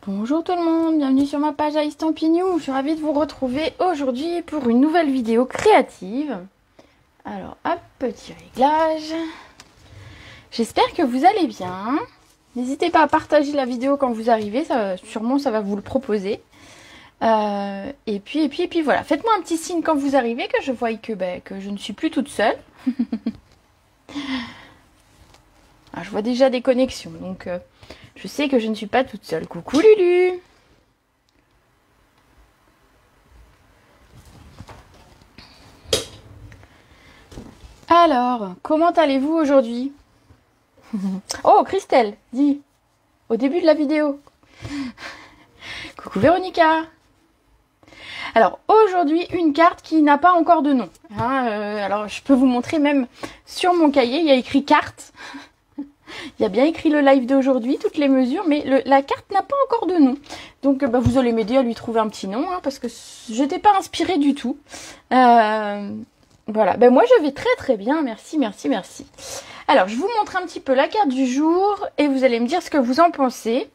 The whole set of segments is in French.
Bonjour tout le monde, bienvenue sur ma page à Estampignou. Je suis ravie de vous retrouver aujourd'hui pour une nouvelle vidéo créative. Alors hop, petit réglage. J'espère que vous allez bien. N'hésitez pas à partager la vidéo quand vous arrivez, sûrement ça va vous le proposer. Et puis voilà, faites-moi un petit signe quand vous arrivez, que je voie que je ne suis plus toute seule. Ah, je vois déjà des connexions, donc je sais que je ne suis pas toute seule. Coucou Lulu! Alors, comment allez-vous aujourd'hui? Oh, Christelle, dis, au début de la vidéo. Coucou Véronica! Alors, aujourd'hui, une carte qui n'a pas encore de nom. Alors, je peux vous montrer même sur mon cahier, il y a écrit carte. Il y a bien écrit le live d'aujourd'hui, toutes les mesures, mais la carte n'a pas encore de nom. Donc vous allez m'aider à lui trouver un petit nom, parce que je n'étais pas inspirée du tout. Voilà, moi je vais très très bien, merci. Alors je vous montre un petit peu la carte du jour et vous allez me dire ce que vous en pensez.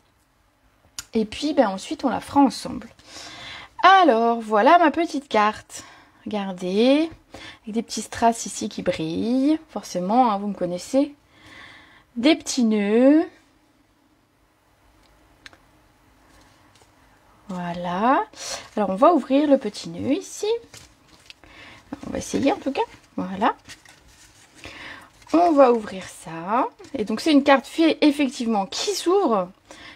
Et puis ensuite on la fera ensemble. Alors voilà ma petite carte. Regardez, avec des petits strass ici qui brillent, forcément, vous me connaissez. Des petits nœuds. Voilà. Alors on va ouvrir le petit nœud ici. On va essayer en tout cas. Voilà. On va ouvrir ça. Et donc c'est une carte effectivement qui s'ouvre.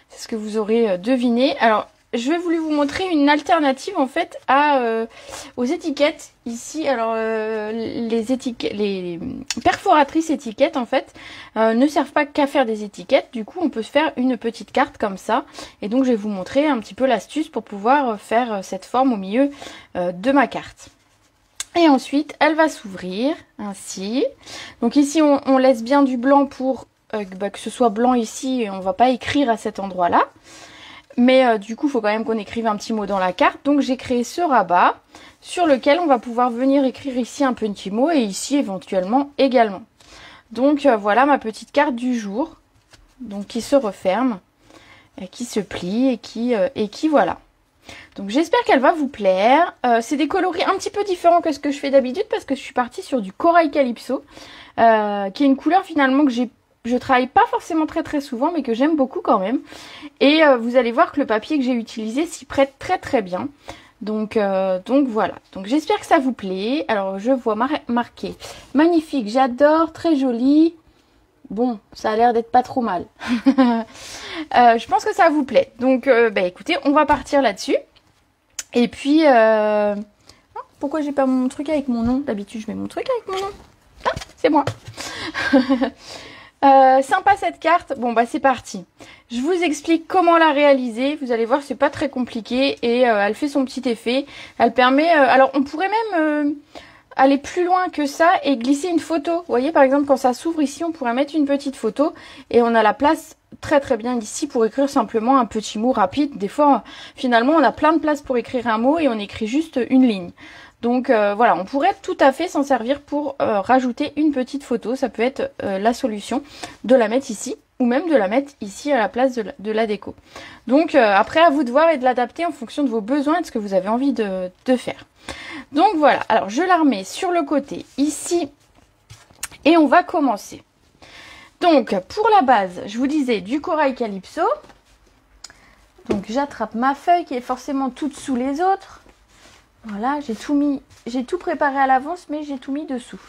C'est ce que vous aurez deviné. Alors je vais vous montrer une alternative en fait aux étiquettes ici. Alors les perforatrices étiquettes en fait ne servent pas qu'à faire des étiquettes. Du coup on peut se faire une petite carte comme ça. Et donc je vais vous montrer un petit peu l'astuce pour pouvoir faire cette forme au milieu de ma carte. Et ensuite elle va s'ouvrir ainsi. Donc ici on laisse bien du blanc pour que ce soit blanc ici et on ne va pas écrire à cet endroit là. Mais du coup, il faut quand même qu'on écrive un petit mot dans la carte. Donc, j'ai créé ce rabat sur lequel on va pouvoir venir écrire ici un petit mot et ici éventuellement également. Donc, voilà ma petite carte du jour. Donc, qui se referme, qui se plie et qui voilà. Donc, j'espère qu'elle va vous plaire. C'est des coloris un petit peu différents que ce que je fais d'habitude parce que je suis partie sur du corail calypso, qui est une couleur finalement que je travaille pas forcément très souvent, mais que j'aime beaucoup quand même. Et vous allez voir que le papier que j'ai utilisé s'y prête très bien. Donc voilà. Donc j'espère que ça vous plaît. Alors je vois marqué magnifique, j'adore, très joli. Bon, ça a l'air d'être pas trop mal. Je pense que ça vous plaît. Donc écoutez, on va partir là-dessus. Et puis pourquoi j'ai pas mon truc avec mon nom? D'habitude je mets mon truc avec mon nom. Ah, c'est moi. Sympa cette carte. Bon c'est parti. Je vous explique comment la réaliser. Vous allez voir, c'est pas très compliqué et elle fait son petit effet. Elle permet. Alors on pourrait même aller plus loin que ça et glisser une photo. Vous voyez par exemple quand ça s'ouvre ici, on pourrait mettre une petite photo et on a la place très bien ici pour écrire simplement un petit mot rapide. Des fois finalement on a plein de place pour écrire un mot et on écrit juste une ligne. Donc voilà, on pourrait tout à fait s'en servir pour rajouter une petite photo. Ça peut être la solution de la mettre ici ou même de la mettre ici à la place de la déco. Donc après à vous de voir et de l'adapter en fonction de vos besoins et de ce que vous avez envie de faire. Donc voilà, alors je la remets sur le côté ici et on va commencer. Donc pour la base, je vous disais du corail calypso. Donc j'attrape ma feuille qui est forcément toute sous les autres. Voilà, j'ai tout préparé à l'avance, mais j'ai tout mis dessous,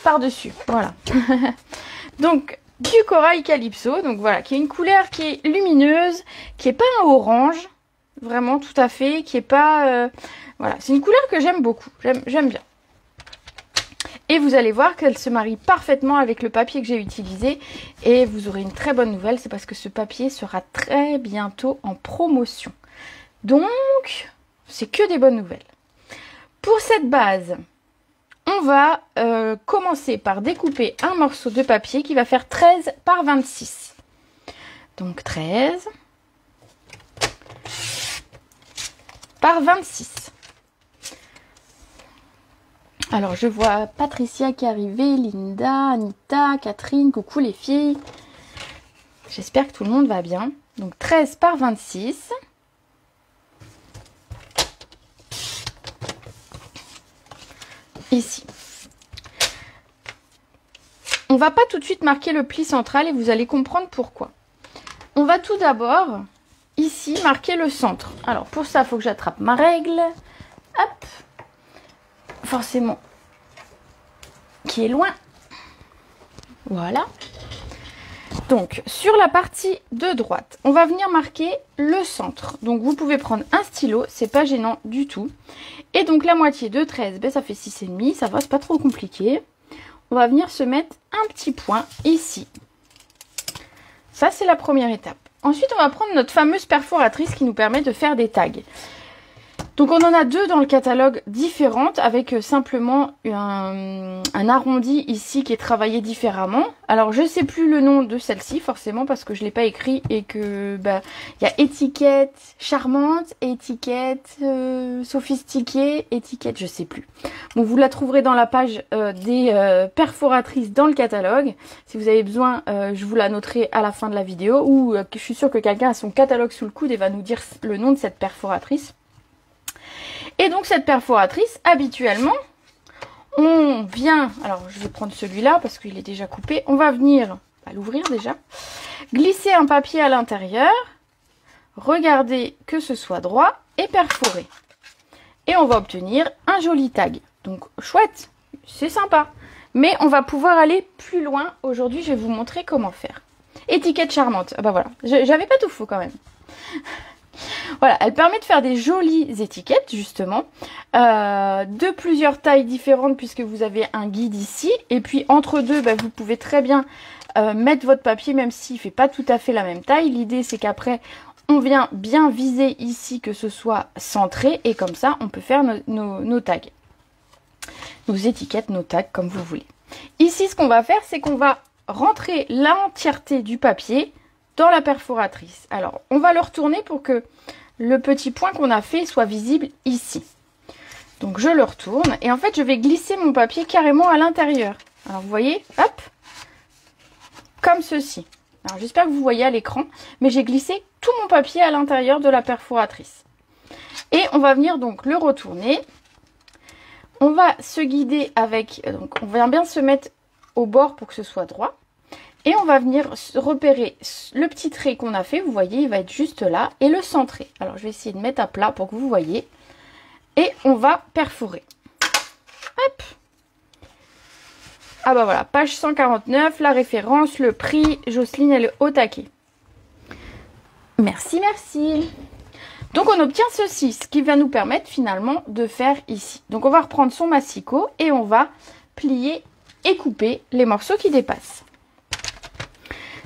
par-dessus, voilà. Donc, du corail calypso, donc voilà, qui est une couleur qui est lumineuse, qui est pas un orange, vraiment tout à fait, qui est pas... voilà, c'est une couleur que j'aime beaucoup, j'aime bien. Et vous allez voir qu'elle se marie parfaitement avec le papier que j'ai utilisé. Et vous aurez une très bonne nouvelle, c'est parce que ce papier sera très bientôt en promotion. Donc, c'est que des bonnes nouvelles. Pour cette base, on va commencer par découper un morceau de papier qui va faire 13 par 26. Donc 13 par 26. Alors je vois Patricia qui est arrivée, Linda, Anita, Catherine, coucou les filles. J'espère que tout le monde va bien. Donc 13 par 26. ici. On va pas tout de suite marquer le pli central et vous allez comprendre pourquoi. On va tout d'abord, ici, marquer le centre. Alors, pour ça, il faut que j'attrape ma règle. Hop. Forcément, qui est loin. Voilà. Donc, sur la partie de droite, on va venir marquer le centre. Donc, vous pouvez prendre un stylo, c'est pas gênant du tout. Et donc, la moitié de 13, ben, ça fait 6,5, ça va, c'est pas trop compliqué. On va venir se mettre un petit point ici. Ça, c'est la première étape. Ensuite, on va prendre notre fameuse perforatrice qui nous permet de faire des tags. Donc, on en a deux dans le catalogue différentes avec simplement un arrondi ici qui est travaillé différemment. Alors, je ne sais plus le nom de celle-ci forcément parce que je ne l'ai pas écrit et que y a étiquette charmante, étiquette sophistiquée, étiquette, je sais plus. Bon, vous la trouverez dans la page des perforatrices dans le catalogue. Si vous avez besoin, je vous la noterai à la fin de la vidéo ou je suis sûre que quelqu'un a son catalogue sous le coude et va nous dire le nom de cette perforatrice. Et donc cette perforatrice, habituellement, on vient, alors je vais prendre celui-là parce qu'il est déjà coupé, on va venir, l'ouvrir déjà, glisser un papier à l'intérieur, regarder que ce soit droit et perforer. Et on va obtenir un joli tag. Donc chouette, c'est sympa. Mais on va pouvoir aller plus loin. Aujourd'hui, je vais vous montrer comment faire. Étiquette charmante, ah bah voilà, j'avais pas tout faux quand même. Voilà, elle permet de faire des jolies étiquettes justement, de plusieurs tailles différentes puisque vous avez un guide ici. Et puis entre deux, vous pouvez très bien mettre votre papier même s'il ne fait pas tout à fait la même taille. L'idée c'est qu'après, on vient bien viser ici que ce soit centré et comme ça, on peut faire nos tags. Nos étiquettes, nos tags comme vous voulez. Ici, ce qu'on va faire, c'est qu'on va rentrer l'entièreté du papier dans la perforatrice. Alors, on va le retourner pour que le petit point qu'on a fait soit visible ici. Donc, je le retourne et en fait, je vais glisser mon papier carrément à l'intérieur. Alors, vous voyez, hop, comme ceci. Alors, j'espère que vous voyez à l'écran, mais j'ai glissé tout mon papier à l'intérieur de la perforatrice. Et on va venir donc le retourner. On va se guider avec, donc on va bien se mettre au bord pour que ce soit droit. Et on va venir repérer le petit trait qu'on a fait. Vous voyez, il va être juste là. Et le centrer. Alors, je vais essayer de mettre à plat pour que vous voyez. Et on va perforer. Hop. Ah bah voilà, page 149, la référence, le prix. Jocelyne, elle est au taquet. Merci, merci. Donc, on obtient ceci, ce qui va nous permettre finalement de faire ici. Donc, on va reprendre son massicot et on va plier et couper les morceaux qui dépassent.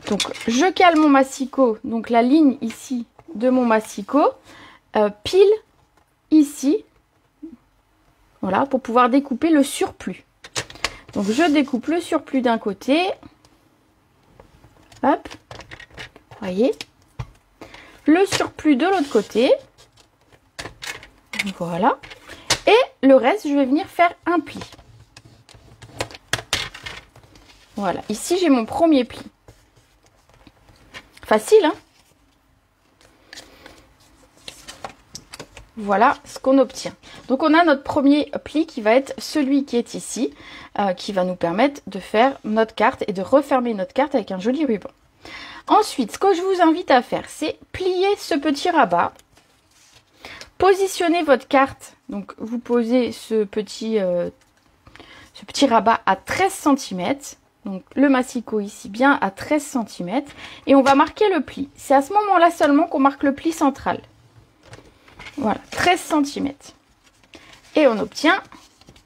Donc, je cale mon massicot, donc la ligne ici de mon massicot, pile ici, voilà, pour pouvoir découper le surplus. Donc, je découpe le surplus d'un côté, hop, voyez, le surplus de l'autre côté, voilà, et le reste, je vais venir faire un pli. Voilà, ici, j'ai mon premier pli. Facile, hein? Voilà ce qu'on obtient. Donc, on a notre premier pli qui va être celui qui est ici, qui va nous permettre de faire notre carte et de refermer notre carte avec un joli ruban. Ensuite, ce que je vous invite à faire, c'est plier ce petit rabat. Positionnez votre carte. Donc, vous posez ce petit rabat à 13 cm. Donc, le massicot ici bien à 13 cm. Et on va marquer le pli. C'est à ce moment-là seulement qu'on marque le pli central. Voilà, 13 cm. Et on obtient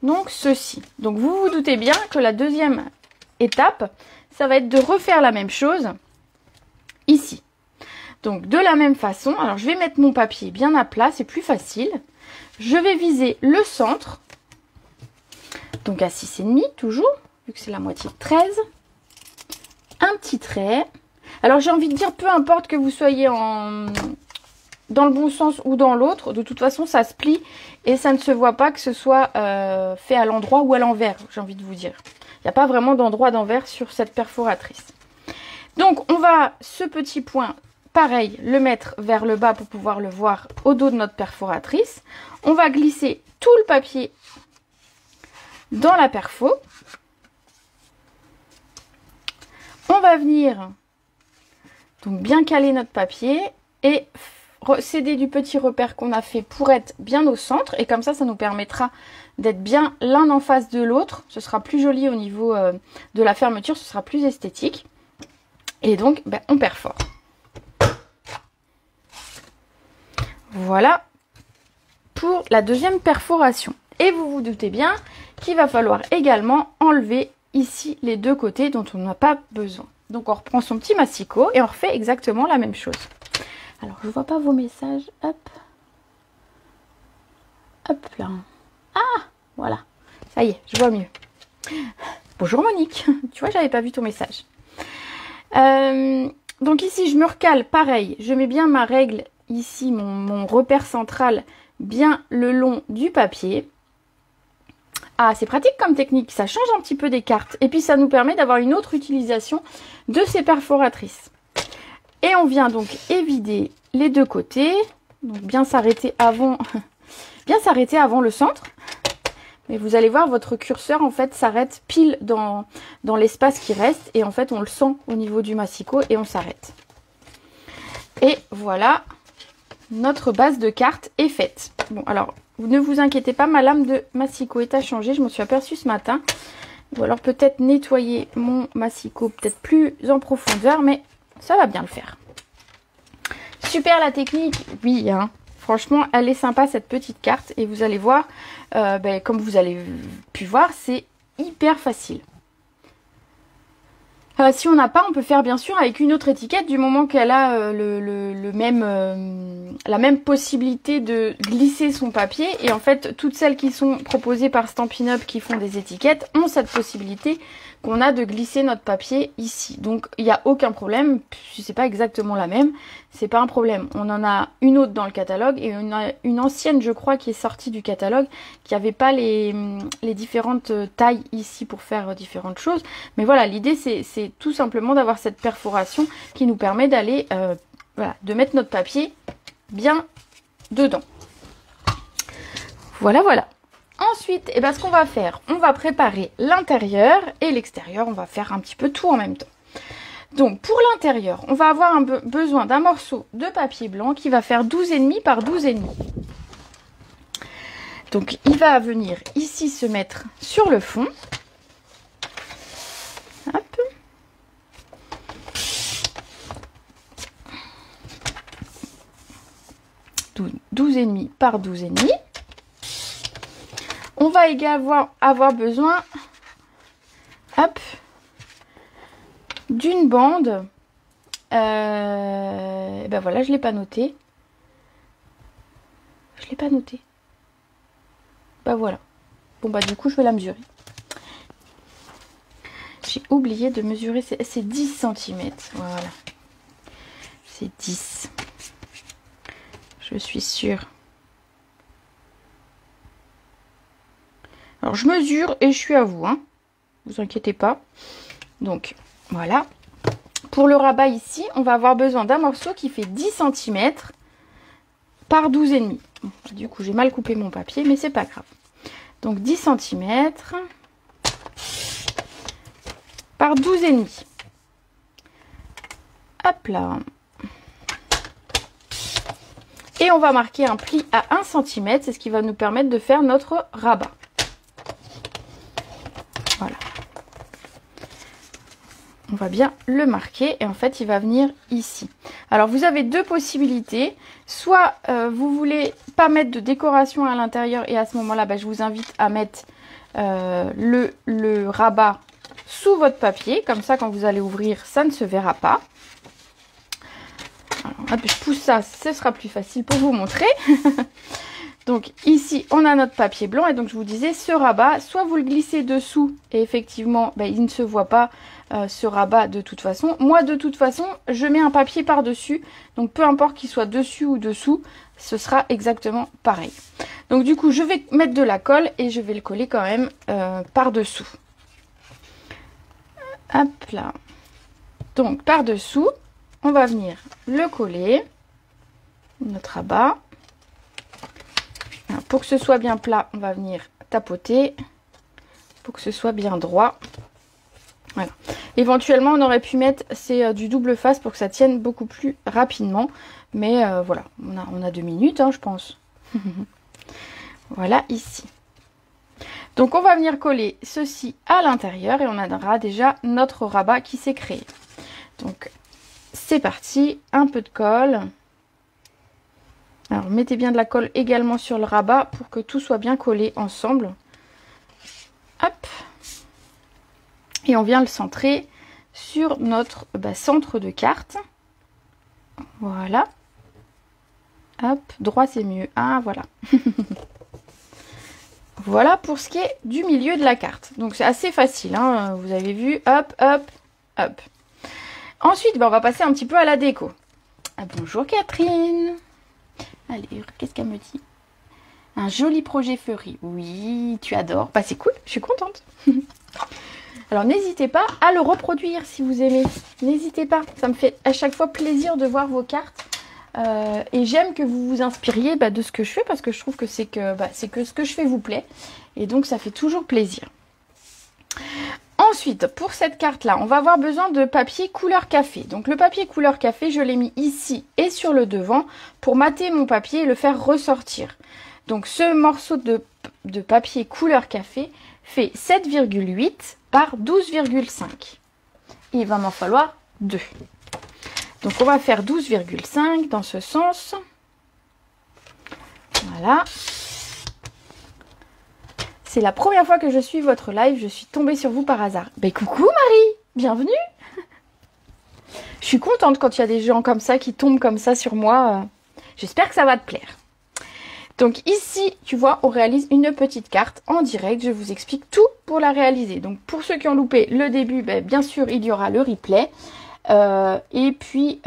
donc ceci. Donc, vous vous doutez bien que la deuxième étape, ça va être de refaire la même chose ici. Donc, de la même façon, alors je vais mettre mon papier bien à plat, c'est plus facile. Je vais viser le centre. Donc, à 6,5 toujours. Vu que c'est la moitié de 13, un petit trait. Alors j'ai envie de dire, peu importe que vous soyez dans le bon sens ou dans l'autre, de toute façon ça se plie et ça ne se voit pas que ce soit fait à l'endroit ou à l'envers, j'ai envie de vous dire. Il n'y a pas vraiment d'endroit d'envers sur cette perforatrice. Donc on va, ce petit point, pareil, le mettre vers le bas pour pouvoir le voir au dos de notre perforatrice. On va glisser tout le papier dans la perfo. On va venir donc bien caler notre papier et céder du petit repère qu'on a fait pour être bien au centre. Et comme ça nous permettra d'être bien l'un en face de l'autre. Ce sera plus joli au niveau de la fermeture, ce sera plus esthétique. Et donc, on perfore. Voilà pour la deuxième perforation. Et vous vous doutez bien qu'il va falloir également enlever ici les deux côtés dont on n'a pas besoin. Donc on reprend son petit massicot et on refait exactement la même chose. Alors je vois pas vos messages. Hop. Hop là. Ah, voilà. Ça y est, je vois mieux. Bonjour Monique. Tu vois, j'avais pas vu ton message. Donc ici, je me recale pareil. Je mets bien ma règle ici, mon repère central, bien le long du papier. Ah, c'est pratique comme technique. Ça change un petit peu des cartes. Et puis, ça nous permet d'avoir une autre utilisation de ces perforatrices. Et on vient donc évider les deux côtés. Donc, bien s'arrêter avant, bien s'arrêter avant le centre. Mais vous allez voir, votre curseur, en fait, s'arrête pile dans l'espace qui reste. Et en fait, on le sent au niveau du massicot et on s'arrête. Et voilà, notre base de cartes est faite. Bon, alors, ne vous inquiétez pas, ma lame de massicot est à changer. Je m'en suis aperçue ce matin. Ou alors peut-être nettoyer mon massicot peut-être plus en profondeur, mais ça va bien le faire. Super la technique, oui, hein. Franchement, elle est sympa cette petite carte et vous allez voir, comme vous avez pu voir, c'est hyper facile. Si on n'a pas, on peut faire bien sûr avec une autre étiquette du moment qu'elle a la même possibilité de glisser son papier. Et en fait, toutes celles qui sont proposées par Stampin' Up qui font des étiquettes ont cette possibilité qu'on a de glisser notre papier ici. Donc, il n'y a aucun problème. Si c'est pas exactement la même, c'est pas un problème. On en a une autre dans le catalogue et une ancienne, je crois, qui est sortie du catalogue, qui n'avait pas les différentes tailles ici pour faire différentes choses. Mais voilà, l'idée, c'est tout simplement d'avoir cette perforation qui nous permet d'aller, de mettre notre papier bien dedans. Voilà, voilà. Ensuite, ce qu'on va faire, on va préparer l'intérieur et l'extérieur. On va faire un petit peu tout en même temps. Donc, pour l'intérieur, on va avoir besoin d'un morceau de papier blanc qui va faire 12,5 par 12,5. Donc, il va venir ici se mettre sur le fond. Hop. Donc, 12,5 par 12,5. On va également avoir besoin, hop, d'une bande. Voilà, je ne l'ai pas noté. Je ne l'ai pas noté. Voilà. Bon, du coup, je vais la mesurer. J'ai oublié de mesurer. C'est 10 cm. Voilà. C'est 10. Je suis sûre. Alors, je mesure et je suis à vous, hein. Vous inquiétez pas. Donc, voilà. Pour le rabat ici, on va avoir besoin d'un morceau qui fait 10 cm par 12,5. Bon, du coup, j'ai mal coupé mon papier, mais c'est pas grave. Donc, 10 cm par 12,5. Hop là. Et on va marquer un pli à 1 cm. C'est ce qui va nous permettre de faire notre rabat. Voilà. On va bien le marquer et en fait il va venir ici. Alors vous avez deux possibilités. Soit vous voulez pas mettre de décoration à l'intérieur et à ce moment là je vous invite à mettre le rabat sous votre papier. Comme ça quand vous allez ouvrir ça ne se verra pas. Alors, hop, je pousse ça, ce sera plus facile pour vous montrer. Donc ici, on a notre papier blanc et donc je vous disais, ce rabat, soit vous le glissez dessous et effectivement, il ne se voit pas ce rabat de toute façon. Moi, de toute façon, je mets un papier par-dessus. Donc peu importe qu'il soit dessus ou dessous, ce sera exactement pareil. Donc du coup, je vais mettre de la colle et je vais le coller quand même par-dessous. Hop là. Donc par-dessous, on va venir le coller, notre rabat. Alors, pour que ce soit bien plat, on va venir tapoter pour que ce soit bien droit. Voilà. Éventuellement, on aurait pu mettre du double face pour que ça tienne beaucoup plus rapidement. Mais voilà, on a 2 minutes, hein, je pense. Voilà, ici. Donc, on va venir coller ceci à l'intérieur et on aura déjà notre rabat qui s'est créé. Donc, c'est parti. Un peu de colle. Alors, mettez bien de la colle également sur le rabat pour que tout soit bien collé ensemble. Hop. Et on vient le centrer sur notre centre de carte. Voilà. Hop, droit c'est mieux. Ah, voilà. Voilà pour ce qui est du milieu de la carte. Donc c'est assez facile, hein, vous avez vu. Hop, hop, hop. Ensuite, on va passer un petit peu à la déco. Ah, bonjour Catherine. Allez, qu'est-ce qu'elle me dit? Un joli projet fleuri. Oui, tu adores. Bah c'est cool, je suis contente. Alors n'hésitez pas à le reproduire si vous aimez. N'hésitez pas, ça me fait à chaque fois plaisir de voir vos cartes. Et j'aime que vous vous inspiriez de ce que je fais parce que je trouve que c'est que ce que je fais vous plaît. Et donc ça fait toujours plaisir. Ensuite, pour cette carte-là, on va avoir besoin de papier couleur café. Donc le papier couleur café, je l'ai mis ici et sur le devant pour mater mon papier et le faire ressortir. Donc ce morceau de papier couleur café fait 7,8 par 12,5. Il va m'en falloir 2. Donc on va faire 12,5 dans ce sens. Voilà. C'est la première fois que je suis votre live, je suis tombée sur vous par hasard. Ben coucou Marie, bienvenue. Je suis contente quand il y a des gens comme ça qui tombent comme ça sur moi. J'espère que ça va te plaire. Donc ici, tu vois, on réalise une petite carte en direct. Je vous explique tout pour la réaliser. Donc pour ceux qui ont loupé le début, bien sûr, il y aura le replay. Et puis,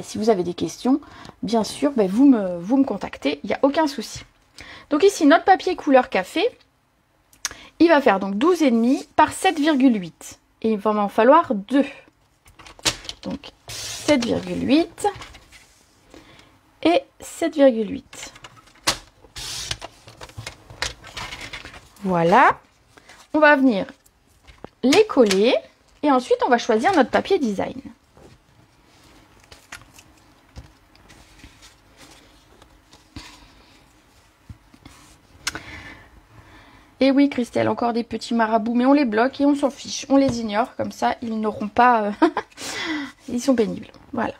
si vous avez des questions, bien sûr, vous me contactez, il n'y a aucun souci. Donc ici, notre papier couleur café, il va faire donc 12,5 par 7,8. Et il va m'en falloir 2. Donc 7,8 et 7,8. Voilà. On va venir les coller. Et ensuite, on va choisir notre papier design. Et oui, Christelle, encore des petits marabouts, mais on les bloque et on s'en fiche. On les ignore, comme ça, ils n'auront pas... ils sont pénibles. Voilà.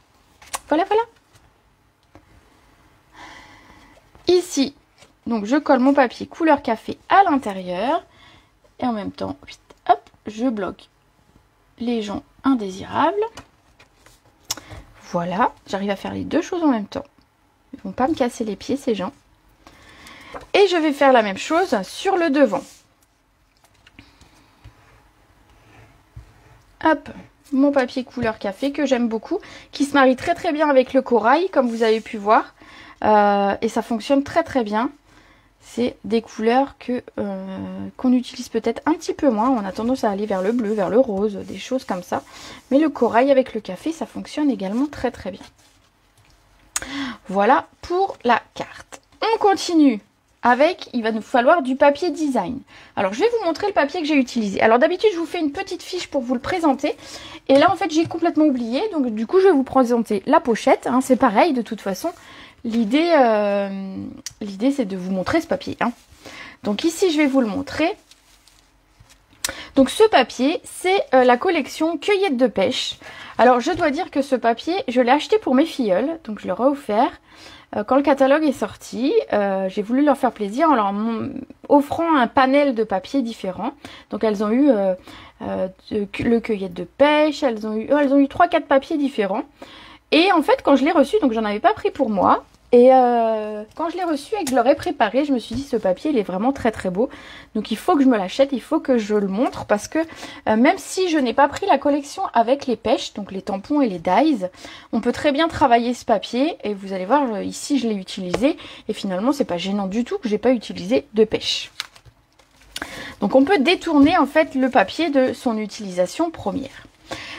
Voilà, voilà. Ici, donc je colle mon papier couleur café à l'intérieur. Et en même temps, hop, je bloque les gens indésirables. Voilà, j'arrive à faire les deux choses en même temps. Ils vont pas me casser les pieds, ces gens. Et je vais faire la même chose sur le devant. Hop, mon papier couleur café que j'aime beaucoup, qui se marie très très bien avec le corail, comme vous avez pu voir. Et ça fonctionne très très bien. C'est des couleurs qu'on utilise peut-être un petit peu moins. On a tendance à aller vers le bleu, vers le rose, des choses comme ça. Mais le corail avec le café, ça fonctionne également très très bien. Voilà pour la carte. On continue avec, il va nous falloir du papier design. Alors je vais vous montrer le papier que j'ai utilisé. Alors d'habitude je vous fais une petite fiche pour vous le présenter. Et là en fait j'ai complètement oublié. Donc du coup je vais vous présenter la pochette. Hein, c'est pareil de toute façon. L'idée c'est de vous montrer ce papier. Hein. Donc ici je vais vous le montrer. Donc ce papier c'est la collection Cueillette de pêche. Alors je dois dire que ce papier je l'ai acheté pour mes filleules. Donc je leur ai offert. Quand le catalogue est sorti, j'ai voulu leur faire plaisir en leur offrant un panel de papiers différents. Donc elles ont eu le cueillette de pêche, elles ont eu 3-4 papiers différents. Et en fait quand je l'ai reçu, donc j'en avais pas pris pour moi. Et quand je l'ai reçu et que je l'aurais préparé, je me suis dit ce papier il est vraiment très très beau. Donc il faut que je me l'achète, il faut que je le montre parce que même si je n'ai pas pris la collection avec les pêches, donc les tampons et les dies, on peut très bien travailler ce papier. Et vous allez voir ici je l'ai utilisé et finalement c'est pas gênant du tout que j'ai pas utilisé de pêche. Donc on peut détourner en fait le papier de son utilisation première.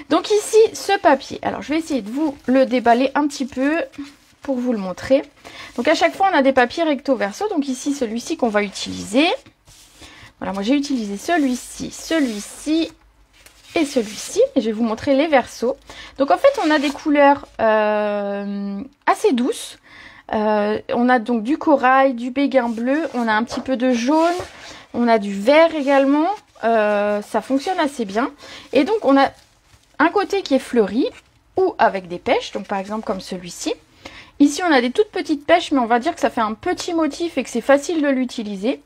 Donc ici ce papier, alors je vais essayer de vous le déballer un petit peu pour vous le montrer. Donc à chaque fois on a des papiers recto verso, donc ici celui-ci qu'on va utiliser. Voilà, moi j'ai utilisé celui-ci, celui-ci et celui-ci. Je vais vous montrer les versos. Donc en fait, on a des couleurs assez douces. On a donc du corail, du béguin bleu, on a un petit peu de jaune, on a du vert également. Ça fonctionne assez bien. Et donc on a un côté qui est fleuri ou avec des pêches, donc par exemple comme celui-ci. Ici on a des toutes petites pêches, mais on va dire que ça fait un petit motif et que c'est facile de l'utiliser.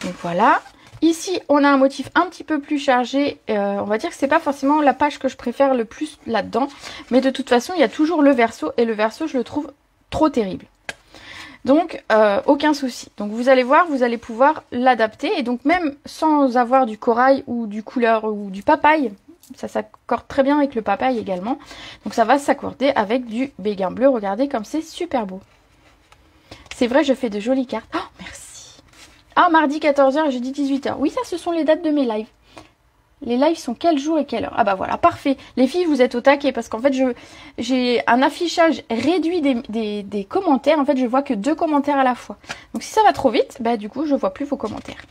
Donc voilà. Ici on a un motif un petit peu plus chargé. On va dire que c'est pas forcément la page que je préfère le plus là-dedans. Mais de toute façon il y a toujours le verso. Et le verso je le trouve trop terrible. Donc aucun souci. Donc vous allez voir, vous allez pouvoir l'adapter. Et donc même sans avoir du corail ou du couleur ou du papaye. Ça s'accorde très bien avec le papaye également. Donc ça va s'accorder avec du béguin bleu. Regardez comme c'est super beau. C'est vrai, je fais de jolies cartes. Oh, merci. Ah, mardi 14h et jeudi 18h. Oui, ça, ce sont les dates de mes lives. Les lives sont quel jour et quelle heure? Ah bah voilà, parfait. Les filles, vous êtes au taquet parce qu'en fait, j'ai un affichage réduit des commentaires. En fait, je vois que 2 commentaires à la fois. Donc si ça va trop vite, bah du coup, je vois plus vos commentaires.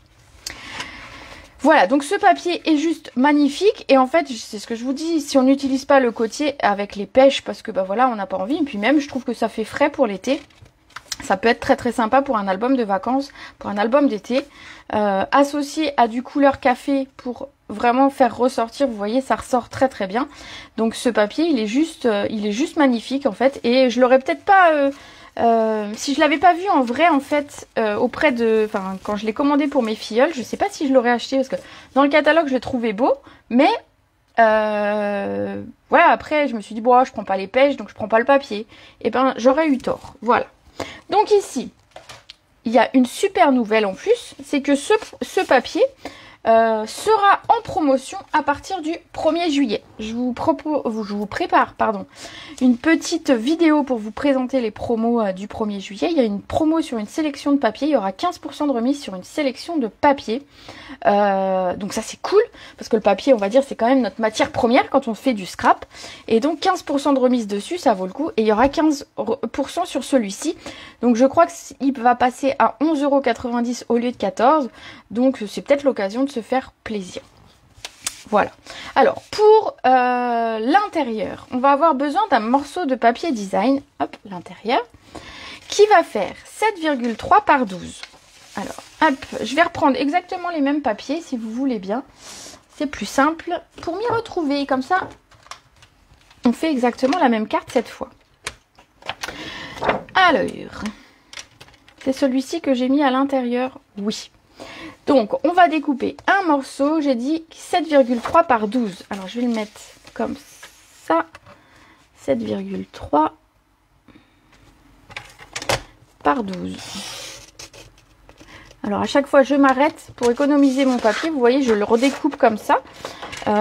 Voilà, donc ce papier est juste magnifique. Et en fait, c'est ce que je vous dis, si on n'utilise pas le côtier avec les pêches, parce que bah voilà, on n'a pas envie. Et puis même, je trouve que ça fait frais pour l'été. Ça peut être très très sympa pour un album de vacances, pour un album d'été. Associé à du couleur café pour vraiment faire ressortir, vous voyez, ça ressort très très bien. Donc ce papier, il est juste magnifique en fait. Et je l'aurais peut-être pas... si je l'avais pas vu en vrai en fait auprès de, enfin quand je l'ai commandé pour mes filleuls, je sais pas si je l'aurais acheté parce que dans le catalogue je l'ai trouvé beau, mais voilà, après je me suis dit bon je prends pas les pêches donc je prends pas le papier, et ben j'aurais eu tort. Voilà, donc ici il y a une super nouvelle en plus, c'est que ce papier sera en promotion à partir du 1er juillet. Je vous prépare une petite vidéo pour vous présenter les promos du 1er juillet. Il y a une promo sur une sélection de papier. Il y aura 15% de remise sur une sélection de papier. Donc ça c'est cool, parce que le papier, on va dire, c'est quand même notre matière première quand on fait du scrap. Et donc 15% de remise dessus, ça vaut le coup. Et il y aura 15% sur celui-ci. Donc je crois qu'il va passer à 11,90 € au lieu de 14. Donc c'est peut-être l'occasion de se faire plaisir. Voilà. Alors pour l'intérieur, on va avoir besoin d'un morceau de papier design. Hop, l'intérieur. Qui va faire 7,3 par 12. Alors, hop, je vais reprendre exactement les mêmes papiers si vous voulez bien. C'est plus simple pour m'y retrouver. Comme ça, on fait exactement la même carte cette fois. Alors, c'est celui-ci que j'ai mis à l'intérieur. Oui. Donc, on va découper un morceau. J'ai dit 7,3 par 12. Alors, je vais le mettre comme ça. 7,3 par 12. Alors, à chaque fois, je m'arrête pour économiser mon papier. Vous voyez, je le redécoupe comme ça.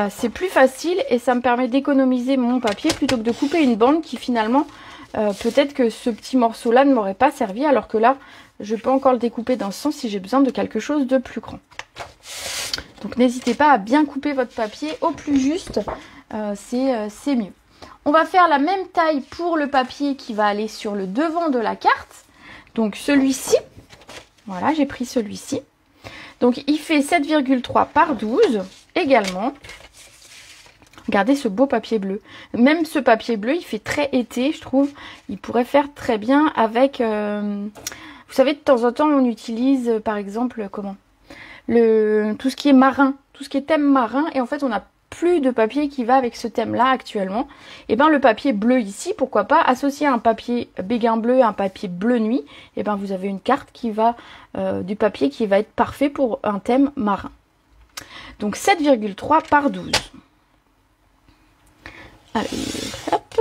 C'est plus facile et ça me permet d'économiser mon papier plutôt que de couper une bande qui finalement, peut-être que ce petit morceau-là ne m'aurait pas servi. Alors que là, je peux encore le découper dans ce sens si j'ai besoin de quelque chose de plus grand. Donc, n'hésitez pas à bien couper votre papier au plus juste. C'est mieux. On va faire la même taille pour le papier qui va aller sur le devant de la carte. Donc, celui-ci. Voilà, j'ai pris celui-ci. Donc, il fait 7,3 par 12 également. Regardez ce beau papier bleu. Même ce papier bleu, il fait très été, je trouve. Il pourrait faire très bien avec... vous savez, de temps en temps, on utilise, par exemple, tout ce qui est marin, tout ce qui est thème marin. Et en fait, on n'a plus de papier qui va avec ce thème-là actuellement. Et bien, le papier bleu ici, pourquoi pas, associé à un papier béguin bleu, un papier bleu nuit, et bien, vous avez une carte qui va, du papier qui va être parfait pour un thème marin. Donc, 7,3 par 12. Allez, hop.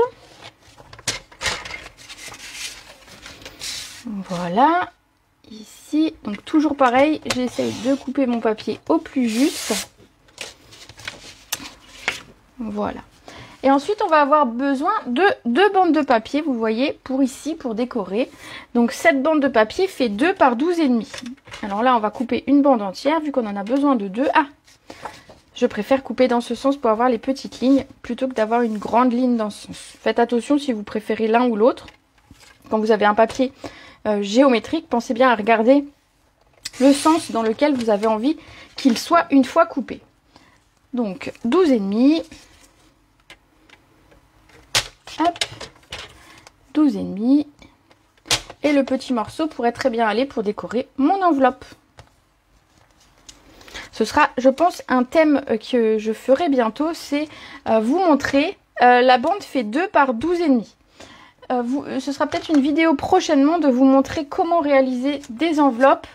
Voilà. Ici, donc toujours pareil, j'essaye de couper mon papier au plus juste. Voilà. Et ensuite, on va avoir besoin de 2 bandes de papier, vous voyez, pour ici, pour décorer. Donc, cette bande de papier fait 2 par 12,5. Alors là, on va couper une bande entière, vu qu'on en a besoin de 2. Ah, je préfère couper dans ce sens pour avoir les petites lignes, plutôt que d'avoir une grande ligne dans ce sens. Faites attention si vous préférez l'un ou l'autre. Quand vous avez un papier géométrique, pensez bien à regarder le sens dans lequel vous avez envie qu'il soit une fois coupé. Donc 12,5. Hop, 12,5. Et le petit morceau pourrait très bien aller pour décorer mon enveloppe. Ce sera, je pense, un thème que je ferai bientôt, c'est vous montrer, la bande fait 2 par 12,5. Ce sera peut-être une vidéo prochainement de vous montrer comment réaliser des enveloppes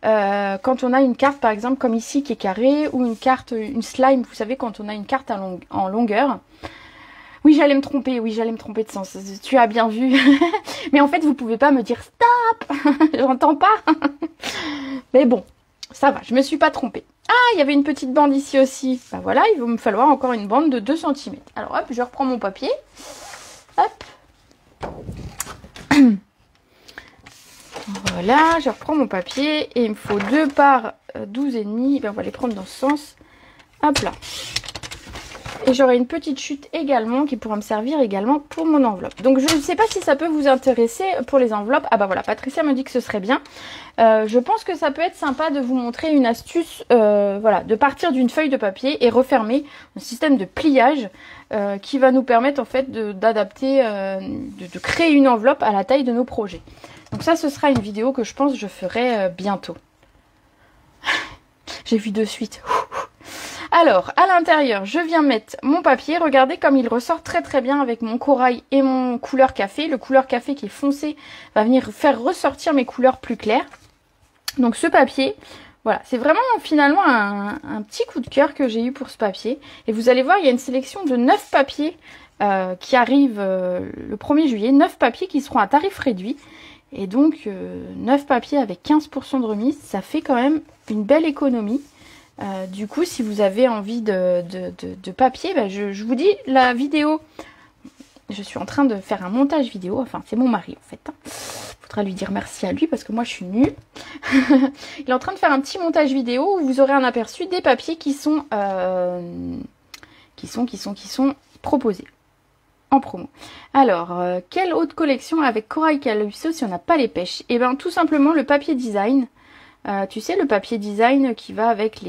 quand on a une carte, par exemple, comme ici, qui est carrée, ou une carte, une slime, vous savez, quand on a une carte en longueur. Oui, j'allais me tromper, de sens, tu as bien vu. Mais en fait, vous pouvez pas me dire stop, j'entends pas. Mais bon, ça va, je me suis pas trompée. Ah, il y avait une petite bande ici aussi. Ben voilà, il va me falloir encore une bande de 2 cm. Alors hop, je reprends mon papier. Hop. Voilà, je reprends mon papier et il me faut 2 par 12,5. Ben, on va les prendre dans ce sens. Hop là. Et j'aurai une petite chute également qui pourra me servir également pour mon enveloppe. Donc je ne sais pas si ça peut vous intéresser pour les enveloppes. Ah bah voilà, Patricia me dit que ce serait bien. Je pense que ça peut être sympa de vous montrer une astuce, voilà, de partir d'une feuille de papier et refermer un système de pliage qui va nous permettre en fait d'adapter, de créer une enveloppe à la taille de nos projets. Donc ça, ce sera une vidéo que je pense que je ferai bientôt. J'ai vu de suite. Alors, à l'intérieur, je viens mettre mon papier. Regardez comme il ressort très très bien avec mon corail et mon couleur café. Le couleur café qui est foncé va venir faire ressortir mes couleurs plus claires. Donc ce papier, voilà, c'est vraiment finalement un petit coup de cœur que j'ai eu pour ce papier. Et vous allez voir, il y a une sélection de 9 papiers qui arrivent le 1er juillet. 9 papiers qui seront à tarif réduit. Et donc, 9 papiers avec 15% de remise, ça fait quand même une belle économie. Du coup, si vous avez envie de papier, bah, je vous dis, la vidéo, je suis en train de faire un montage vidéo, enfin c'est mon mari en fait, hein. Faudra lui dire merci à lui parce que moi je suis nulle. Il est en train de faire un petit montage vidéo où vous aurez un aperçu des papiers qui sont proposés en promo. Alors, quelle autre collection avec Corail Calypso si on n'a pas les pêches? Et bien tout simplement le papier design. Tu sais, le papier design qui va avec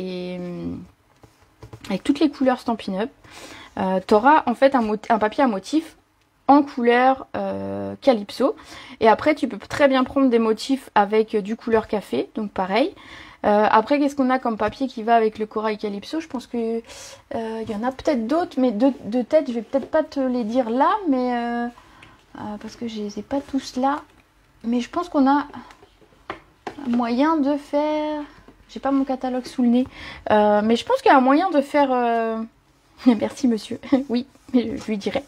toutes les couleurs Stampin' Up. Tu auras en fait un papier à motif en couleur Calypso. Et après, tu peux très bien prendre des motifs avec du couleur café. Donc pareil. Après, qu'est-ce qu'on a comme papier qui va avec le Corail Calypso? Je pense que y en a peut-être d'autres, mais de tête, je vais peut-être pas te les dire là, mais parce que je les ai pas tous là. Mais je pense qu'on a moyen de faire... J'ai pas mon catalogue sous le nez. Mais je pense qu'il y a un moyen de faire... Merci monsieur. Oui, mais je lui dirai.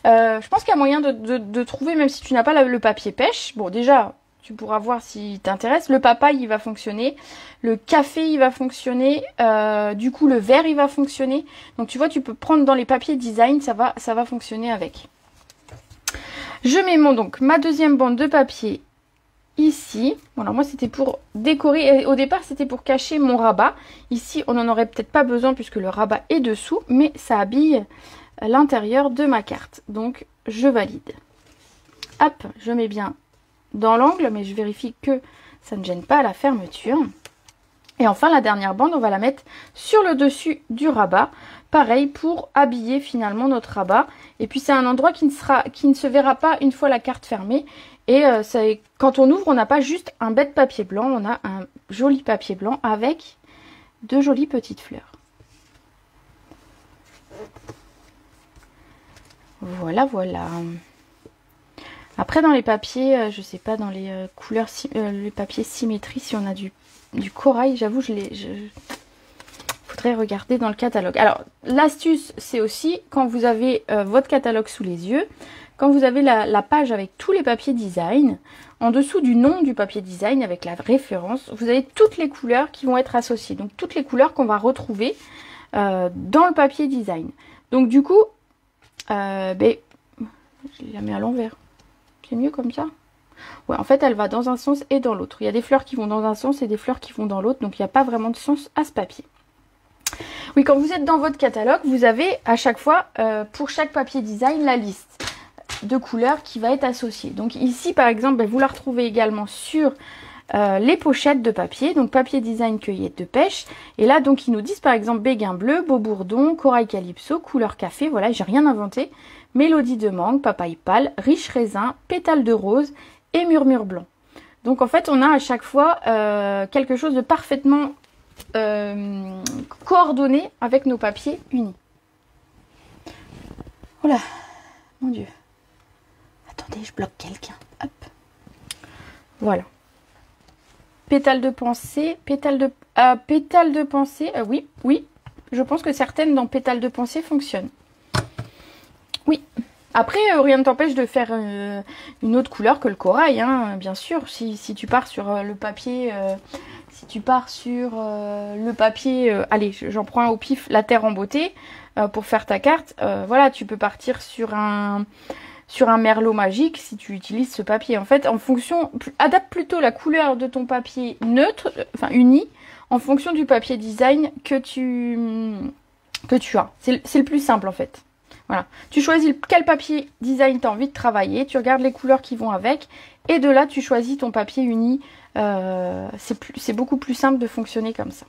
Je pense qu'il y a moyen de trouver, même si tu n'as pas le papier pêche. Bon, déjà, tu pourras voir si t'intéresse. Le papaye, il va fonctionner. Le café, il va fonctionner. Du coup, le vert, il va fonctionner. Donc, tu vois, tu peux prendre dans les papiers design. Ça va fonctionner avec. Je mets donc ma deuxième bande de papier ici. Bon, alors moi c'était pour décorer, et au départ c'était pour cacher mon rabat. Ici on n'en aurait peut-être pas besoin puisque le rabat est dessous, mais ça habille l'intérieur de ma carte. Donc je valide. Hop, je mets bien dans l'angle, mais je vérifie que ça ne gêne pas la fermeture. Et enfin la dernière bande, on va la mettre sur le dessus du rabat. Pareil pour habiller finalement notre rabat. Et puis c'est un endroit qui ne se verra pas une fois la carte fermée. Et quand on ouvre, on n'a pas juste un bête papier blanc, on a un joli papier blanc avec de jolies petites fleurs. Voilà, voilà. Après, dans les papiers, je sais pas, dans les couleurs, les papiers symétrie, si on a du corail, j'avoue, faudrait regarder dans le catalogue. Alors, l'astuce, c'est aussi quand vous avez votre catalogue sous les yeux, quand vous avez la page avec tous les papiers design, en dessous du nom du papier design avec la référence, vous avez toutes les couleurs qui vont être associées. Donc toutes les couleurs qu'on va retrouver dans le papier design. Donc du coup, je la mets à l'envers. C'est mieux comme ça? Ouais, en fait elle va dans un sens et dans l'autre. Il y a des fleurs qui vont dans un sens et des fleurs qui vont dans l'autre. Donc il n'y a pas vraiment de sens à ce papier. Oui, quand vous êtes dans votre catalogue, vous avez à chaque fois, pour chaque papier design, la liste de couleurs qui va être associée. Donc ici par exemple, vous la retrouvez également sur les pochettes de papier, donc papier design cueillette de pêche. Et là, donc, ils nous disent par exemple béguin bleu, beau bourdon, corail calypso, couleur café. Voilà, j'ai rien inventé. Mélodie de mangue, papaye pâle, riche raisin, pétale de rose et murmure blanc. Donc, en fait, on a à chaque fois quelque chose de parfaitement coordonné avec nos papiers unis. Voilà, mon Dieu. Attendez, je bloque quelqu'un. Hop. Voilà. Pétale de pensée, pétale de pensée. Oui, oui. Je pense que certaines dans pétale de pensée fonctionnent. Oui. Après, rien ne t'empêche de faire une autre couleur que le corail, hein, bien sûr. Si tu pars sur le papier, allez, j'en prends un au pif, la terre en beauté, pour faire ta carte. Voilà, tu peux partir sur un merlot magique si tu utilises ce papier. En fait, en fonction, adapte plutôt la couleur de ton papier neutre, enfin uni, en fonction du papier design que tu as. C'est le plus simple en fait. Voilà. Tu choisis quel papier design tu as envie de travailler, tu regardes les couleurs qui vont avec, et de là tu choisis ton papier uni. C'est beaucoup plus simple de fonctionner comme ça.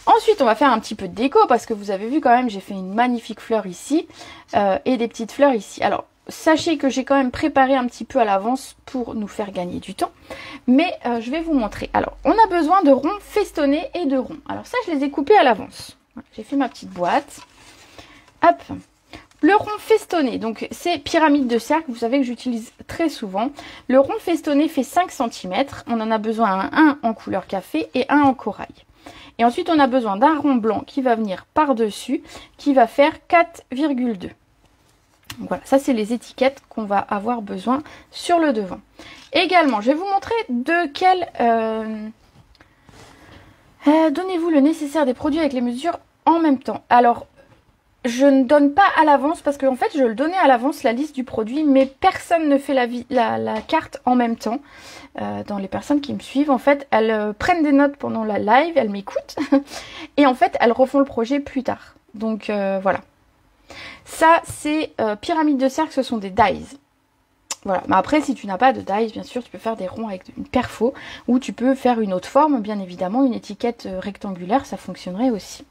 Ensuite, on va faire un petit peu de déco parce que vous avez vu quand même, j'ai fait une magnifique fleur ici et des petites fleurs ici. Alors, sachez que j'ai quand même préparé un petit peu à l'avance pour nous faire gagner du temps. Mais je vais vous montrer. Alors, on a besoin de ronds festonnés et de ronds. Alors ça, je les ai coupés à l'avance. Voilà, j'ai fait ma petite boîte. Hop. Le rond festonné, donc c'est pyramide de cercle, vous savez que j'utilise très souvent. Le rond festonné fait 5 cm. On en a besoin un en couleur café et un en corail. Et ensuite, on a besoin d'un rond blanc qui va venir par-dessus, qui va faire 4,2. Voilà, ça c'est les étiquettes qu'on va avoir besoin sur le devant. Également, je vais vous montrer de quel... donnez-vous le nécessaire des produits avec les mesures en même temps. Alors, je ne donne pas à l'avance parce qu'en fait, je le donnais à l'avance la liste du produit, mais personne ne fait la carte en même temps. Dans les personnes qui me suivent, en fait, elles prennent des notes pendant la live, elles m'écoutent, et en fait, elles refont le projet plus tard. Donc, voilà. Ça, c'est pyramide de cercle, ce sont des dies. Voilà. Mais après, si tu n'as pas de dies, bien sûr, tu peux faire des ronds avec une perfo, ou tu peux faire une autre forme, bien évidemment, une étiquette rectangulaire, ça fonctionnerait aussi.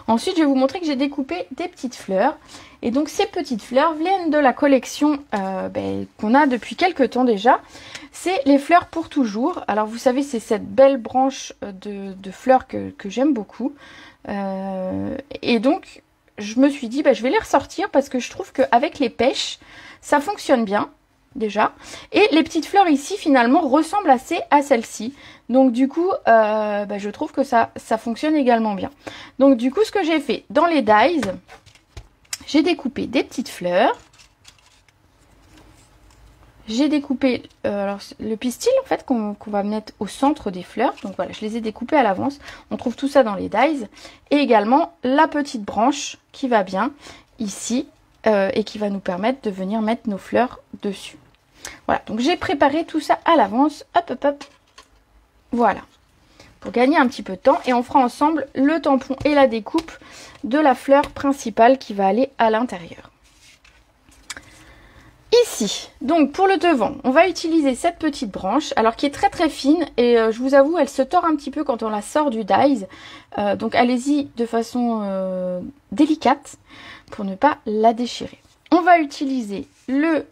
Ensuite, je vais vous montrer que j'ai découpé des petites fleurs. Et donc, ces petites fleurs viennent de la collection qu'on a depuis quelques temps déjà. C'est les fleurs pour toujours. Alors, vous savez, c'est cette belle branche de fleurs que j'aime beaucoup. Et donc, je me suis dit, je vais les ressortir parce que je trouve qu'avec les pêches, ça fonctionne bien. Déjà. Et les petites fleurs ici, finalement, ressemblent assez à celle-ci. Donc, du coup, je trouve que ça fonctionne également bien. Donc, du coup, ce que j'ai fait, dans les dies, j'ai découpé des petites fleurs. J'ai découpé le pistil, en fait, qu'on va mettre au centre des fleurs. Donc, voilà, je les ai découpées à l'avance. On trouve tout ça dans les dies. Et également, la petite branche qui va bien ici. Et qui va nous permettre de venir mettre nos fleurs dessus. Voilà, donc j'ai préparé tout ça à l'avance. Hop, hop, hop. Voilà. Pour gagner un petit peu de temps. Et on fera ensemble le tampon et la découpe de la fleur principale qui va aller à l'intérieur. Ici, donc pour le devant, on va utiliser cette petite branche, alors qui est très très fine. Et je vous avoue, elle se tord un petit peu quand on la sort du dies. Donc allez-y de façon délicate pour ne pas la déchirer. On va utiliser le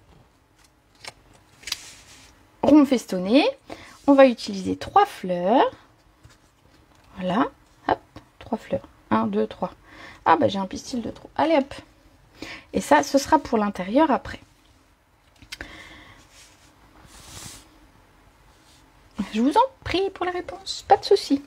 rond festonné. On va utiliser 3 fleurs. Voilà. Hop, 3 fleurs. 1, 2, 3. Ah j'ai un pistil de trop. Allez hop. Et ça, ce sera pour l'intérieur après. Je vous en prie pour la réponse. Pas de souci.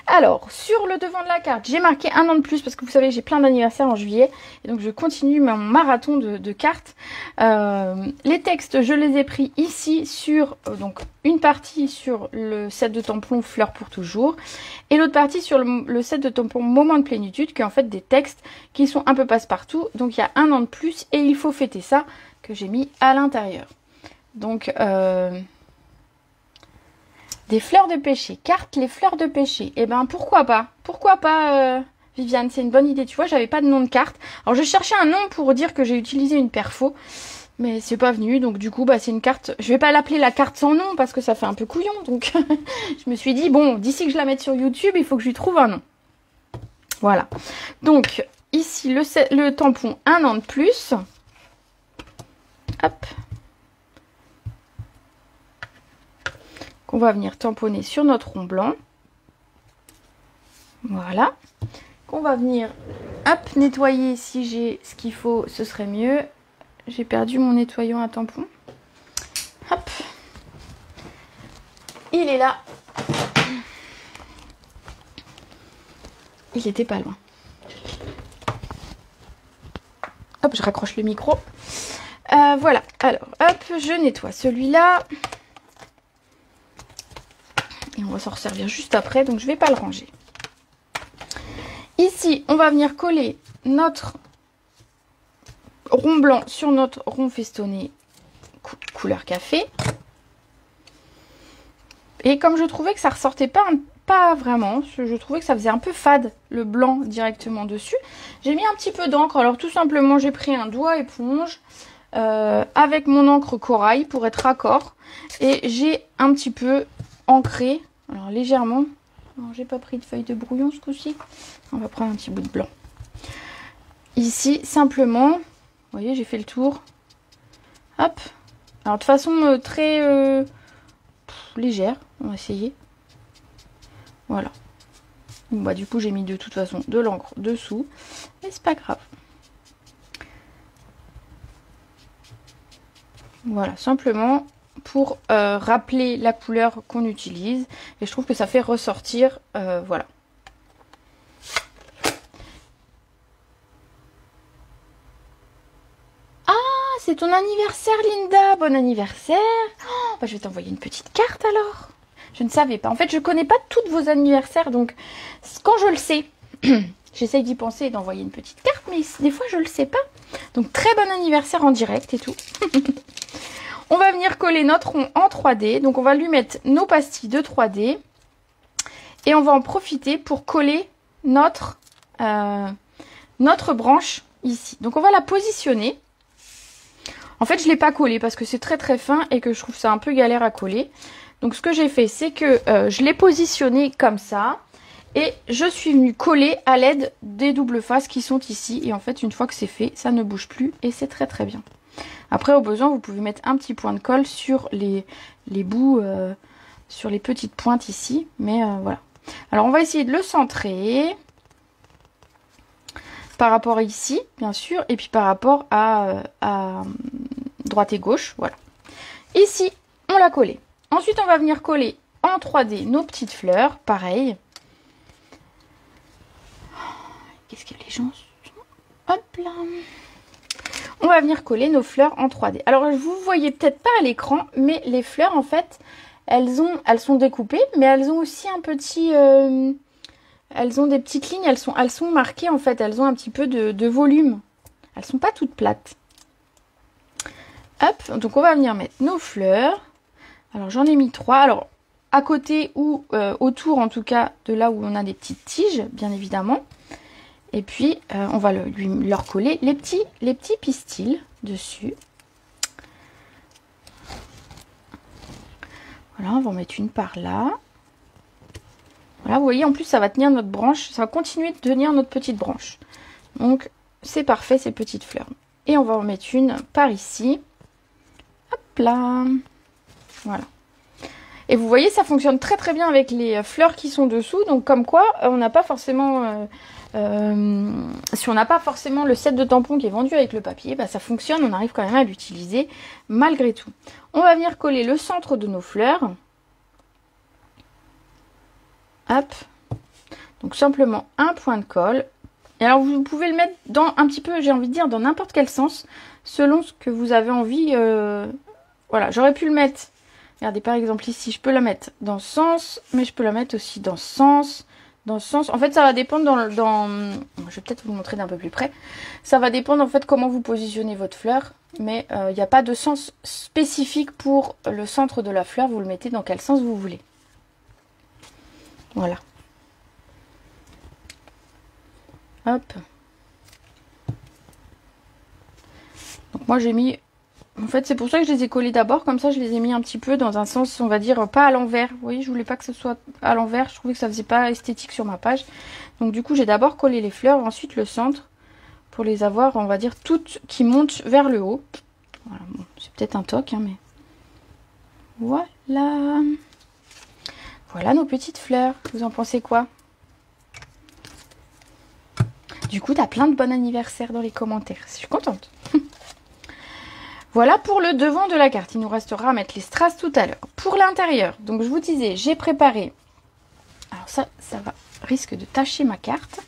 Alors, sur le devant de la carte, j'ai marqué un an de plus parce que vous savez, j'ai plein d'anniversaires en juillet. Et donc, je continue mon marathon de cartes. Les textes, je les ai pris ici sur donc une partie sur le set de tampons Fleurs pour toujours. Et l'autre partie sur le set de tampons Moment de plénitude, qui est en fait des textes qui sont un peu passe-partout. Donc, il y a un an de plus et il faut fêter ça que j'ai mis à l'intérieur. Donc... des fleurs de pêcher, carte les fleurs de pêcher. Eh ben pourquoi pas Viviane, c'est une bonne idée. Tu vois, j'avais pas de nom de carte. Alors je cherchais un nom pour dire que j'ai utilisé une perfo. Mais c'est pas venu, donc du coup, bah, c'est une carte. Je vais pas l'appeler la carte sans nom parce que ça fait un peu couillon. Donc, je me suis dit, bon, d'ici que je la mette sur YouTube, il faut que je lui trouve un nom. Voilà. Donc, ici, le tampon 1 an de plus. Hop. Qu'on va venir tamponner sur notre rond blanc. Voilà. Qu'on va venir, hop, nettoyer. Si j'ai ce qu'il faut, ce serait mieux. J'ai perdu mon nettoyant à tampon. Hop. Il est là. Il était pas loin. Hop, je raccroche le micro. Voilà. Alors, hop, je nettoie celui-là. Et on va s'en resservir juste après, donc je vais pas le ranger. Ici, on va venir coller notre rond blanc sur notre rond festonné couleur café. Et comme je trouvais que ça ressortait pas vraiment, je trouvais que ça faisait un peu fade le blanc directement dessus, j'ai mis un petit peu d'encre. Alors tout simplement, j'ai pris un doigt éponge avec mon encre corail pour être raccord. Et j'ai un petit peu ancré, alors légèrement. J'ai pas pris de feuille de brouillon ce coup-ci. On va prendre un petit bout de blanc. Ici, simplement, vous voyez, j'ai fait le tour. Hop. Alors de façon très légère, on va essayer. Voilà. Bon, bah du coup, j'ai mis de toute façon de l'encre dessous. Mais c'est pas grave. Voilà, simplement pour rappeler la couleur qu'on utilise. Et je trouve que ça fait ressortir, voilà. Ah, c'est ton anniversaire, Linda. Bon anniversaire. Oh, bah, je vais t'envoyer une petite carte alors. Je ne savais pas. En fait, je connais pas tous vos anniversaires. Donc, quand je le sais, j'essaye d'y penser et d'envoyer une petite carte. Mais des fois, je le sais pas. Donc, très bon anniversaire en direct et tout. On va venir coller notre rond en 3D. Donc, on va lui mettre nos pastilles de 3D. Et on va en profiter pour coller notre branche ici. Donc, on va la positionner. En fait, je ne l'ai pas collée parce que c'est très très fin et que je trouve ça un peu galère à coller. Donc, ce que j'ai fait, c'est que je l'ai positionné comme ça. Et je suis venue coller à l'aide des doubles faces qui sont ici. Et en fait, une fois que c'est fait, ça ne bouge plus et c'est très très bien. Après, au besoin, vous pouvez mettre un petit point de colle sur les bouts, sur les petites pointes ici. Mais voilà. Alors, on va essayer de le centrer. Par rapport ici, bien sûr. Et puis par rapport à droite et gauche. Voilà. Ici, on l'a collé. Ensuite, on va venir coller en 3D nos petites fleurs. Pareil. Qu'est-ce que les gens... Hop là. On va venir coller nos fleurs en 3D. Alors, vous voyez peut-être pas à l'écran, mais les fleurs, en fait, elles sont découpées, mais elles ont aussi un petit... elles ont des petites lignes, elles sont marquées, en fait. Elles ont un petit peu de volume. Elles sont pas toutes plates. Hop, donc on va venir mettre nos fleurs. Alors, j'en ai mis 3. Alors, à côté ou autour, en tout cas, de là où on a des petites tiges, bien évidemment. Et puis, on va leur coller les petits pistils dessus. Voilà, on va en mettre une par là. Voilà, vous voyez, en plus, ça va tenir notre branche. Ça va continuer de tenir notre petite branche. Donc, c'est parfait, ces petites fleurs. Et on va en mettre une par ici. Hop là. Voilà. Et vous voyez, ça fonctionne très très bien avec les fleurs qui sont dessous. Donc, comme quoi, on n'a pas forcément... si on n'a pas forcément le set de tampons qui est vendu avec le papier, bah ça fonctionne, on arrive quand même à l'utiliser malgré tout. On va venir coller le centre de nos fleurs. Hop. Donc simplement un point de colle. Et alors vous pouvez le mettre dans un petit peu, j'ai envie de dire, dans n'importe quel sens, selon ce que vous avez envie. Voilà, j'aurais pu le mettre, regardez par exemple ici, je peux la mettre dans ce sens, mais je peux la mettre aussi dans ce sens. Dans ce sens, en fait, ça va dépendre je vais peut-être vous le montrer d'un peu plus près. Ça va dépendre en fait comment vous positionnez votre fleur. Mais il n'y a pas de sens spécifique pour le centre de la fleur. Vous le mettez dans quel sens vous voulez. Voilà. Hop. Donc moi j'ai mis En fait, c'est pour ça que je les ai collés d'abord. Comme ça, je les ai mis un petit peu dans un sens, on va dire, pas à l'envers. Vous voyez, je voulais pas que ce soit à l'envers. Je trouvais que ça faisait pas esthétique sur ma page. Donc du coup, j'ai d'abord collé les fleurs, ensuite le centre, pour les avoir, on va dire, toutes qui montent vers le haut. Voilà, bon, c'est peut-être un toc, hein, mais... Voilà. Voilà nos petites fleurs. Vous en pensez quoi? Du coup, t'as plein de bon anniversaire dans les commentaires. Je suis contente. Voilà pour le devant de la carte. Il nous restera à mettre les strass tout à l'heure. Pour l'intérieur, donc je vous disais, j'ai préparé... Alors ça risque de tacher ma carte.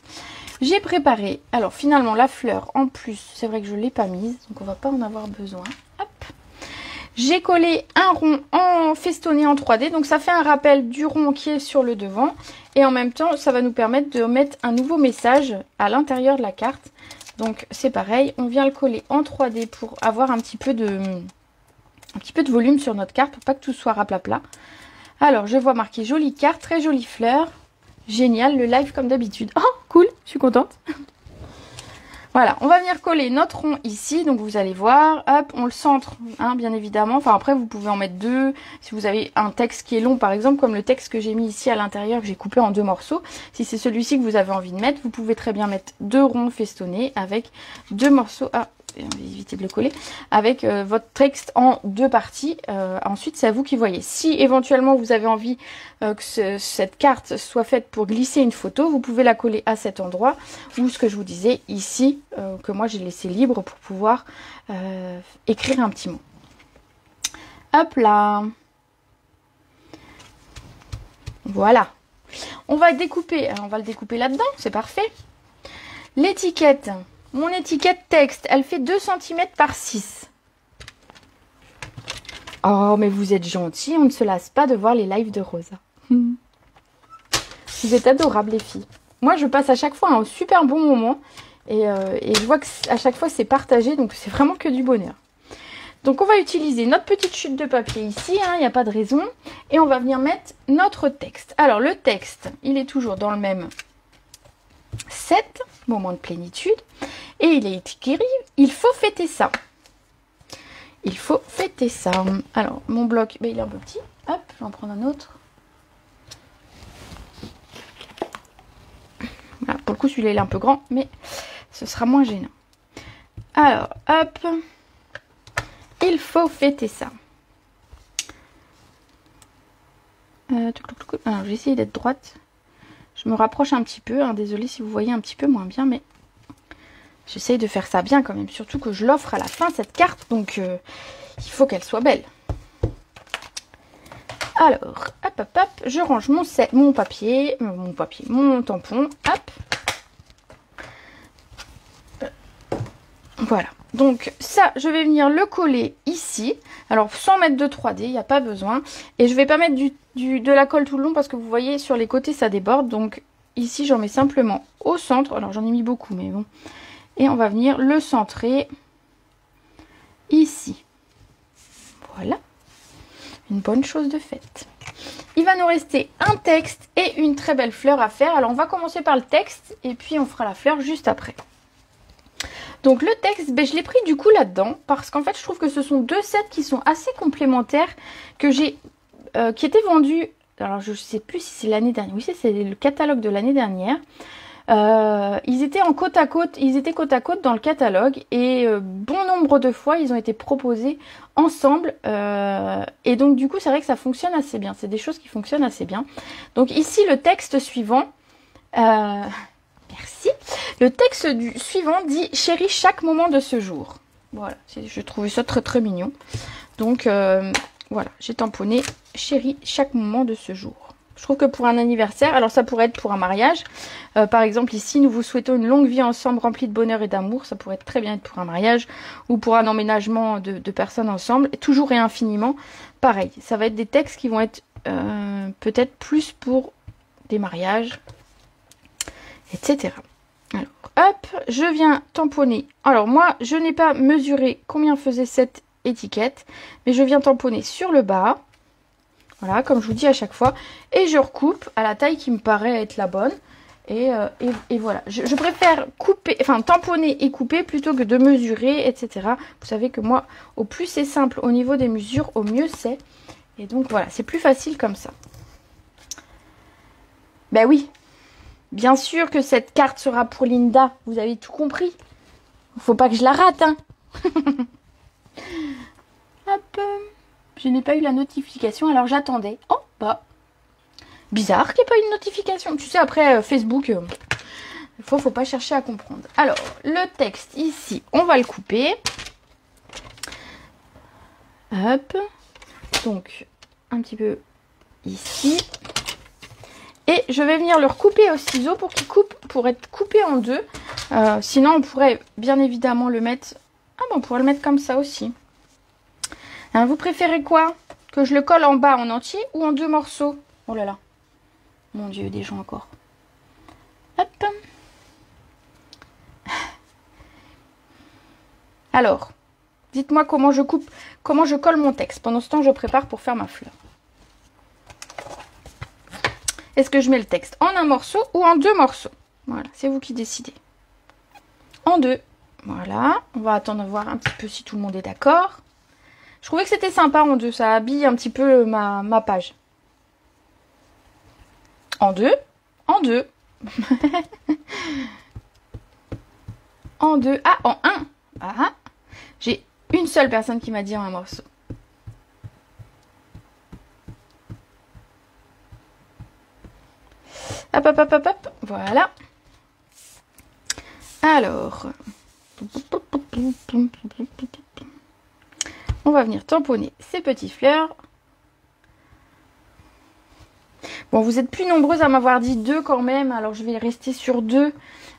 J'ai préparé, alors finalement, la fleur en plus, c'est vrai que je ne l'ai pas mise, donc on va pas en avoir besoin. Hop. J'ai collé un rond en festonné en 3D, donc ça fait un rappel du rond qui est sur le devant. Et en même temps, ça va nous permettre de mettre un nouveau message à l'intérieur de la carte. Donc c'est pareil, on vient le coller en 3D pour avoir un petit peu de volume sur notre carte, pour pas que tout soit raplapla. Alors je vois marqué jolie carte, très jolie fleur. Génial, le live comme d'habitude. Oh, cool, je suis contente. Voilà, on va venir coller notre rond ici. Donc vous allez voir, hop, on le centre, hein, bien évidemment. Enfin après, vous pouvez en mettre deux. Si vous avez un texte qui est long, par exemple, comme le texte que j'ai mis ici à l'intérieur, que j'ai coupé en 2 morceaux. Si c'est celui-ci que vous avez envie de mettre, vous pouvez très bien mettre 2 ronds festonnés avec 2 morceaux. Ah, on va éviter de le coller, avec votre texte en 2 parties. Ensuite, c'est à vous qui voyez. Si éventuellement vous avez envie que cette carte soit faite pour glisser une photo, vous pouvez la coller à cet endroit, ou ce que je vous disais ici, que moi j'ai laissé libre pour pouvoir écrire un petit mot. Hop là. Voilà. On va découper, alors on va le découper là-dedans, c'est parfait. L'étiquette. Mon étiquette texte, elle fait 2 cm par 6. Oh, mais vous êtes gentils, on ne se lasse pas de voir les lives de Rosa. Vous êtes adorables, les filles. Moi, je passe à chaque fois un super bon moment. Et je vois qu'à chaque fois, c'est partagé. Donc, c'est vraiment que du bonheur. Donc, on va utiliser notre petite chute de papier ici. Il n'y a pas de raison. Et on va venir mettre notre texte. Alors, le texte, il est toujours dans le même 7, moment de plénitude. Et il est écrit, il faut fêter ça. Il faut fêter ça. Alors, mon bloc, ben, il est un peu petit. Hop, je vais en prendre un autre. Voilà, pour le coup, celui-là, il est un peu grand, mais ce sera moins gênant. Alors, hop. Il faut fêter ça. Alors, je vais essayer d'être droite. Je me rapproche un petit peu. Hein, désolée si vous voyez un petit peu moins bien, mais... J'essaye de faire ça bien quand même, surtout que je l'offre à la fin cette carte, donc il faut qu'elle soit belle. Alors, hop, hop, hop, je range mon papier, mon tampon, hop. Voilà, donc ça, je vais venir le coller ici. Alors, sans mettre de 3D, il n'y a pas besoin. Et je vais pas mettre de la colle tout le long parce que vous voyez, sur les côtés, ça déborde. Donc ici, j'en mets simplement au centre. Alors, j'en ai mis beaucoup, mais bon... Et on va venir le centrer ici. Voilà. Une bonne chose de faite. Il va nous rester un texte et une très belle fleur à faire. Alors on va commencer par le texte et puis on fera la fleur juste après. Donc le texte, ben, je l'ai pris du coup là-dedans parce qu'en fait je trouve que ce sont 2 sets qui sont assez complémentaires que j'ai qui étaient vendus. Alors je ne sais plus si c'est l'année dernière. Oui, c'est le catalogue de l'année dernière. Ils étaient côte à côte dans le catalogue et bon nombre de fois ils ont été proposés ensemble et donc du coup c'est vrai que ça fonctionne assez bien, c'est des choses qui fonctionnent assez bien. Donc ici le texte suivant, merci, le texte suivant dit chérie chaque moment de ce jour. Voilà, je trouvais ça très très mignon. Donc voilà, j'ai tamponné chérie chaque moment de ce jour. Je trouve que pour un anniversaire, alors ça pourrait être pour un mariage, par exemple ici nous vous souhaitons une longue vie ensemble remplie de bonheur et d'amour, ça pourrait très bien être pour un mariage ou pour un emménagement de personnes ensemble, toujours et infiniment, pareil, ça va être des textes qui vont être peut-être plus pour des mariages, etc. Alors hop, je viens tamponner, alors moi je n'ai pas mesuré combien faisait cette étiquette, mais je viens tamponner sur le bas. Voilà, comme je vous dis à chaque fois. Et je recoupe à la taille qui me paraît être la bonne. Et voilà. Je préfère couper, enfin tamponner et couper plutôt que de mesurer, etc. Vous savez que moi, au plus c'est simple au niveau des mesures, au mieux c'est. Et donc voilà, c'est plus facile comme ça. Ben oui, bien sûr que cette carte sera pour Linda. Vous avez tout compris. Faut pas que je la rate, hein. Hop. Je n'ai pas eu la notification, alors j'attendais. Oh, bah. Bizarre qu'il n'y ait pas eu de notification. Tu sais, après, Facebook, faut pas chercher à comprendre. Alors, le texte, ici, on va le couper. Hop. Donc, un petit peu ici. Et je vais venir le recouper au ciseau pour qu'il coupe, pour être coupé en deux. Sinon, on pourrait bien évidemment le mettre... Ah bon, on pourrait le mettre comme ça aussi. Hein, vous préférez quoi? Que je le colle en bas en entier ou en deux morceaux? Oh là là. Mon Dieu, des gens encore. Hop. Alors, dites-moi comment je coupe, comment je colle mon texte. Pendant ce temps, je prépare pour faire ma fleur. Est-ce que je mets le texte en un morceau ou en deux morceaux? Voilà, c'est vous qui décidez. En deux. Voilà. On va attendre voir un petit peu si tout le monde est d'accord. Je trouvais que c'était sympa en deux. Ça habille un petit peu ma page. En deux. En deux. En deux. Ah, en un. Ah, j'ai une seule personne qui m'a dit en un morceau. Hop, hop, hop, hop, hop. Voilà. Alors. On va venir tamponner ces petites fleurs. Bon, vous êtes plus nombreuses à m'avoir dit deux quand même. Alors, je vais rester sur deux.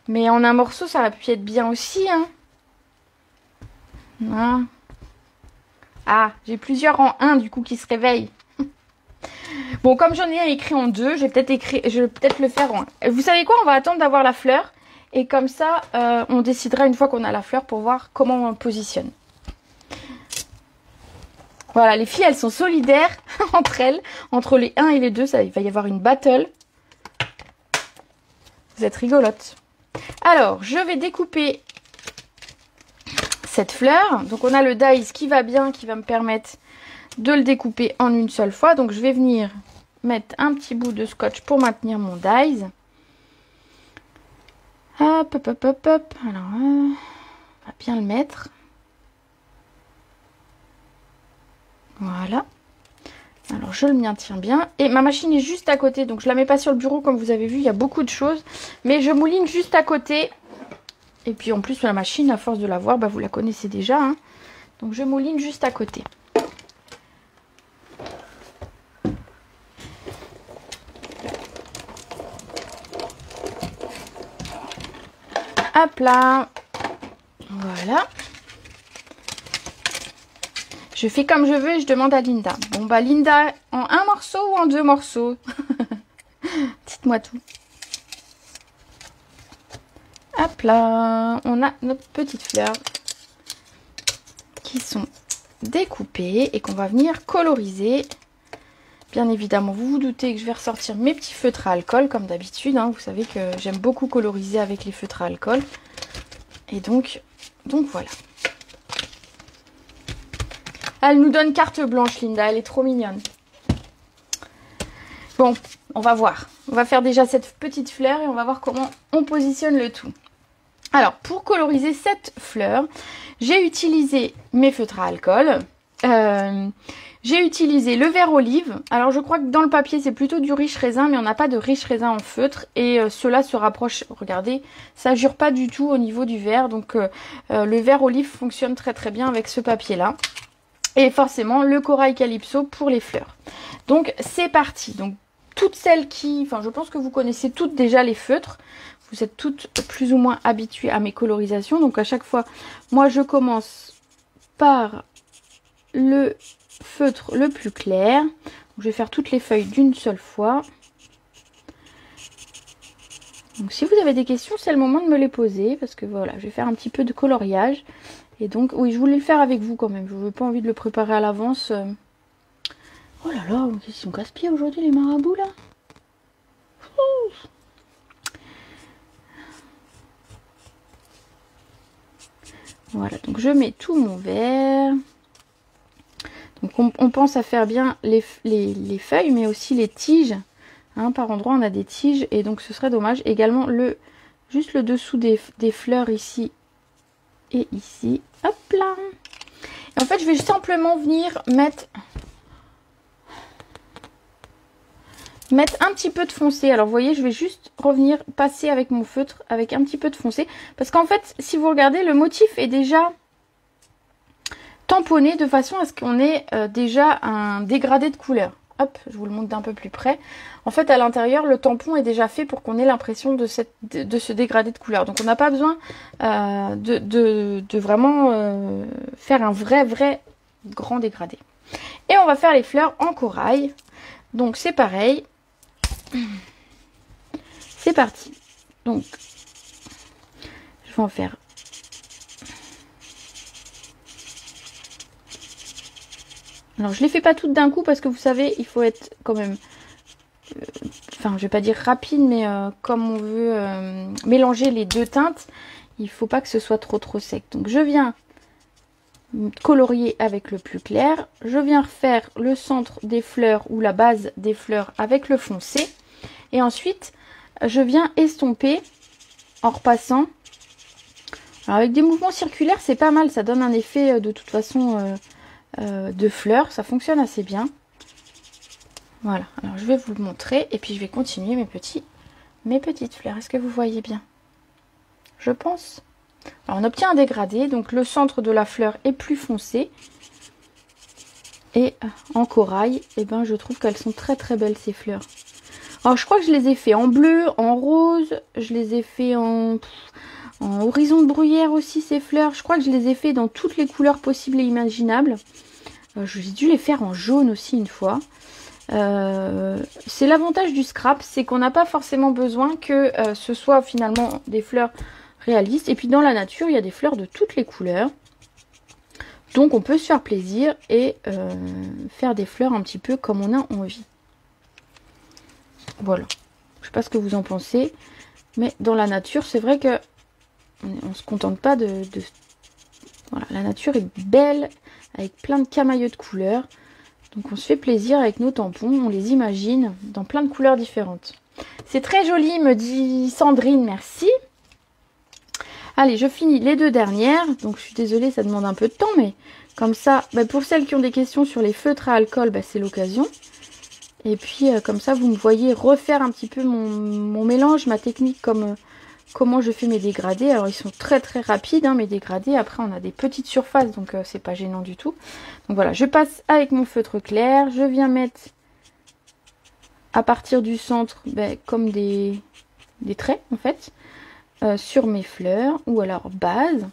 Mais en un morceau, ça va pu être bien aussi, hein. Ah, j'ai plusieurs en un, du coup, qui se réveillent. Bon, comme j'en ai un écrit en deux, je vais peut-être le faire en un. Vous savez quoi? On va attendre d'avoir la fleur. Et comme ça, on décidera une fois qu'on a la fleur pour voir comment on positionne. Voilà, les filles, elles sont solidaires entre elles. Entre les 1 et les 2, il va y avoir une battle. Vous êtes rigolotes. Alors, je vais découper cette fleur. Donc, on a le dies qui va bien, qui va me permettre de le découper en une seule fois. Donc, je vais venir mettre un petit bout de scotch pour maintenir mon dies. Hop, hop, hop, hop, hop. Alors, on va bien le mettre. Voilà. Alors, je le maintiens bien. Et ma machine est juste à côté. Donc, je la mets pas sur le bureau comme vous avez vu. Il y a beaucoup de choses. Mais je mouline juste à côté. Et puis, en plus, la machine, à force de la voir, bah, vous la connaissez déjà. Hein. Donc, je mouline juste à côté. Hop là. Voilà. Je fais comme je veux et je demande à Linda. Bon bah Linda, en un morceau ou en deux morceaux? Dites-moi tout. Hop là. On a nos petites fleurs qui sont découpées et qu'on va venir coloriser. Bien évidemment, vous vous doutez que je vais ressortir mes petits feutres à alcool comme d'habitude. Hein. Vous savez que j'aime beaucoup coloriser avec les feutres à alcool. Et donc voilà. Elle nous donne carte blanche, Linda. Elle est trop mignonne. Bon, on va voir. On va faire déjà cette petite fleur et on va voir comment on positionne le tout. Alors, pour coloriser cette fleur, j'ai utilisé mes feutres à alcool. J'ai utilisé le vert olive. Alors, je crois que dans le papier, c'est plutôt du riche raisin, mais on n'a pas de riche raisin en feutre. Et cela se rapproche, regardez, ça jure pas du tout au niveau du vert. Donc, le vert olive fonctionne très très bien avec ce papier-là. Et forcément, le corail calypso pour les fleurs. Donc, c'est parti. Donc, toutes celles qui... Enfin, je pense que vous connaissez toutes déjà les feutres. Vous êtes toutes plus ou moins habituées à mes colorisations. Donc, à chaque fois, moi, je commence par le feutre le plus clair. Je vais faire toutes les feuilles d'une seule fois. Donc, si vous avez des questions, c'est le moment de me les poser. Parce que voilà, je vais faire un petit peu de coloriage. Et donc, oui, je voulais le faire avec vous quand même. Je n'avais pas envie de le préparer à l'avance. Oh là là, ils sont casse-pieds aujourd'hui, les marabouts, là. Voilà, donc je mets tout mon vert. Donc on pense à faire bien les feuilles, mais aussi les tiges. Hein, par endroit, on a des tiges et donc ce serait dommage. Également, juste le dessous des fleurs ici et ici. Hop là. Et en fait, je vais simplement venir mettre un petit peu de foncé. Alors, vous voyez, je vais juste revenir passer avec mon feutre avec un petit peu de foncé. Parce qu'en fait, si vous regardez, le motif est déjà tamponné de façon à ce qu'on ait déjà un dégradé de couleur. Hop, je vous le montre d'un peu plus près. En fait, à l'intérieur, le tampon est déjà fait pour qu'on ait l'impression de ce dégradé de couleur. Donc, on n'a pas besoin de vraiment faire un vrai grand dégradé. Et on va faire les fleurs en corail. Donc, c'est pareil. C'est parti. Donc, je vais en faire. Alors, je les fais pas toutes d'un coup parce que vous savez, il faut être quand même, enfin, je vais pas dire rapide, mais comme on veut mélanger les deux teintes, il faut pas que ce soit trop sec. Donc, je viens colorier avec le plus clair. Je viens refaire le centre des fleurs ou la base des fleurs avec le foncé. Et ensuite, je viens estomper en repassant. Alors, avec des mouvements circulaires, c'est pas mal. Ça donne un effet de toute façon de fleurs. Ça fonctionne assez bien. Voilà. Alors, je vais vous le montrer. Et puis, je vais continuer mes petites fleurs. Est-ce que vous voyez bien? Je pense. Alors, on obtient un dégradé. Donc, le centre de la fleur est plus foncé. Et en corail, eh ben, je trouve qu'elles sont très belles, ces fleurs. Alors, je crois que je les ai fait en bleu, en rose. Je les ai fait en horizon de bruyère aussi, ces fleurs. Je crois que je les ai fait dans toutes les couleurs possibles et imaginables. J'ai dû les faire en jaune aussi une fois. C'est l'avantage du scrap, c'est qu'on n'a pas forcément besoin que ce soit finalement des fleurs réalistes. Et puis dans la nature, il y a des fleurs de toutes les couleurs. Donc on peut se faire plaisir et faire des fleurs un petit peu comme on a envie. Voilà. Je sais pas ce que vous en pensez. Mais dans la nature, c'est vrai que on se contente pas de... Voilà, la nature est belle, avec plein de camailleux de couleurs. Donc on se fait plaisir avec nos tampons, on les imagine dans plein de couleurs différentes. C'est très joli, me dit Sandrine, merci. Allez, je finis les deux dernières. Donc je suis désolée, ça demande un peu de temps, mais comme ça, pour celles qui ont des questions sur les feutres à alcool, c'est l'occasion. Et puis comme ça, vous me voyez refaire un petit peu mon mélange, ma technique, comment je fais mes dégradés. Alors ils sont très rapides, mes dégradés. Après on a des petites surfaces, donc c'est pas gênant du tout. Donc voilà, je passe avec mon feutre clair. Je viens mettre à partir du centre comme des traits en fait sur mes fleurs ou alors base.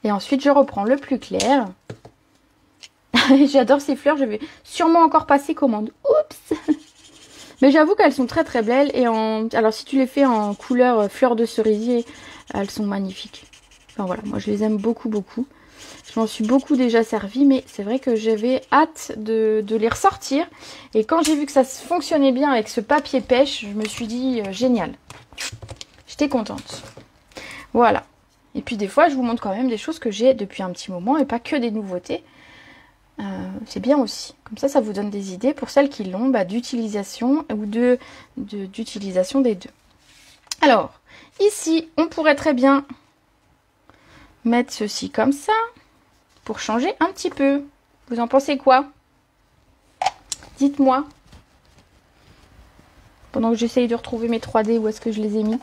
Et ensuite je reprends le plus clair. J'adore ces fleurs, je vais sûrement encore passer commande. Oups. Mais j'avoue qu'elles sont très belles. Et alors si tu les fais en couleur fleur de cerisier, elles sont magnifiques. Enfin voilà, moi je les aime beaucoup. Je m'en suis beaucoup déjà servi, mais c'est vrai que j'avais hâte de les ressortir. Et quand j'ai vu que ça fonctionnait bien avec ce papier pêche, je me suis dit génial. J'étais contente. Voilà. Et puis des fois, je vous montre quand même des choses que j'ai depuis un petit moment et pas que des nouveautés. C'est bien aussi. Comme ça vous donne des idées pour celles qui l'ont d'utilisation ou d'utilisation des deux. Alors, ici, on pourrait très bien mettre ceci comme ça pour changer un petit peu. Vous en pensez quoi? Dites-moi. Pendant que j'essaye de retrouver mes 3D, où est-ce que je les ai mis?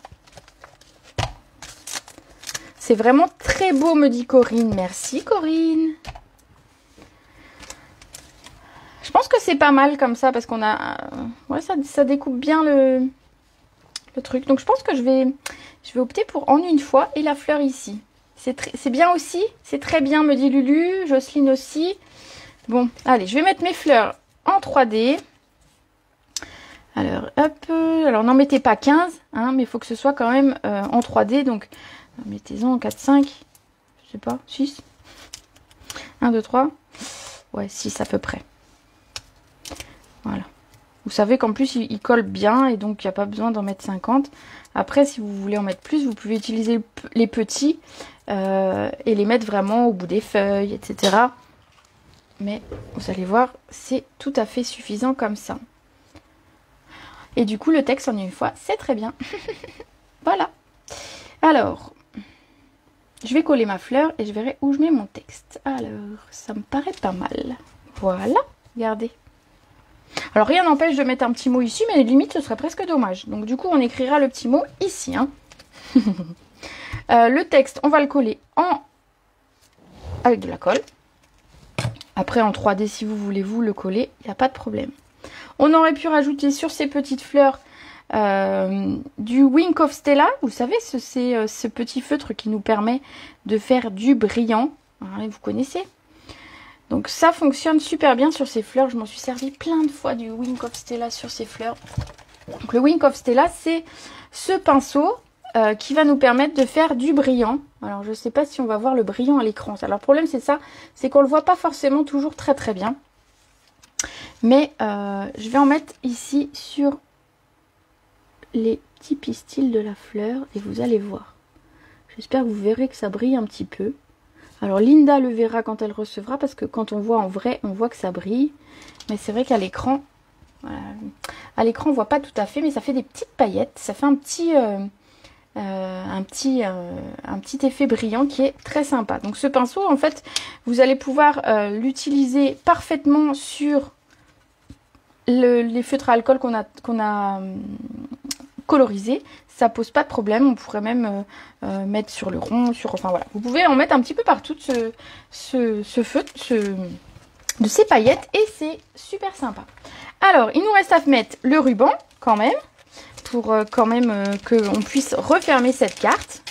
C'est vraiment très beau, me dit Corinne. Merci Corinne. Je pense que c'est pas mal comme ça parce qu'on a... ouais, ça découpe bien le truc. Donc je pense que je vais opter pour en une fois et la fleur ici. C'est bien aussi. C'est très bien, me dit Lulu. Jocelyne aussi. Bon, allez, je vais mettre mes fleurs en 3D. Alors, hop. Alors, n'en mettez pas 15, mais il faut que ce soit quand même en 3D. Donc, mettez-en en 4, 5. Je sais pas, 6. 1, 2, 3. Ouais, 6 à peu près. Voilà. Vous savez qu'en plus il colle bien et donc il n'y a pas besoin d'en mettre 50. Après, si vous voulez en mettre plus, vous pouvez utiliser les petits et les mettre vraiment au bout des feuilles, etc. Mais vous allez voir, c'est tout à fait suffisant comme ça. Et du coup, le texte, en une fois, c'est très bien. Voilà. Alors, je vais coller ma fleur et je verrai où je mets mon texte. Alors, ça me paraît pas mal. Voilà, regardez. Alors, rien n'empêche de mettre un petit mot ici, mais limite, ce serait presque dommage. Donc, du coup, on écrira le petit mot ici. Hein. Le texte, on va le coller avec de la colle. Après, en 3D, si vous voulez vous le coller, il n'y a pas de problème. On aurait pu rajouter sur ces petites fleurs du Wink of Stella. Vous savez, c'est ce petit feutre qui nous permet de faire du brillant. Hein, vous connaissez. Donc ça fonctionne super bien sur ces fleurs. Je m'en suis servi plein de fois du Wink of Stella sur ces fleurs. Donc le Wink of Stella, c'est ce pinceau qui va nous permettre de faire du brillant. Alors je ne sais pas si on va voir le brillant à l'écran. Alors le problème c'est ça, c'est qu'on ne le voit pas forcément toujours très très bien. Mais je vais en mettre ici sur les petits pistils de la fleur et vous allez voir. J'espère que vous verrez que ça brille un petit peu. Alors Linda le verra quand elle recevra parce que quand on voit en vrai, on voit que ça brille. Mais c'est vrai qu'à l'écran, à l'écran on voit pas tout à fait, mais ça fait des petites paillettes. Ça fait un petit effet brillant qui est très sympa. Donc ce pinceau, en fait, vous allez pouvoir l'utiliser parfaitement sur les feutres à alcool qu'on a colorisés. Ça pose pas de problème. On pourrait même mettre sur le rond, enfin voilà. Vous pouvez en mettre un petit peu partout de ce feutre, de ces paillettes, et c'est super sympa. Alors, il nous reste à mettre le ruban quand même, pour quand même qu'on puisse refermer cette carte.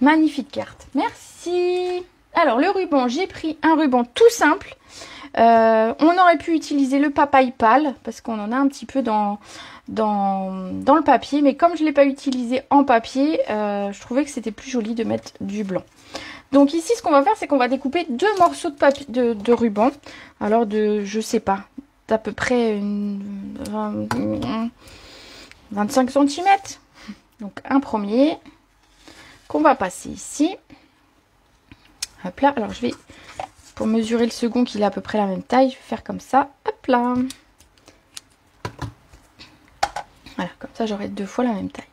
Magnifique carte. Merci. Alors, le ruban, j'ai pris un ruban tout simple. On aurait pu utiliser le papaye pâle parce qu'on en a un petit peu dans le papier, mais comme je ne l'ai pas utilisé en papier, je trouvais que c'était plus joli de mettre du blanc. Donc ici, ce qu'on va faire, c'est qu'on va découper deux morceaux de papier de ruban. Alors je sais pas, d'à peu près 25 cm. Donc un premier qu'on va passer ici. Hop là, alors je vais, pour mesurer le second qui est à peu près la même taille, je vais faire comme ça. Hop là. Voilà, comme ça j'aurai deux fois la même taille.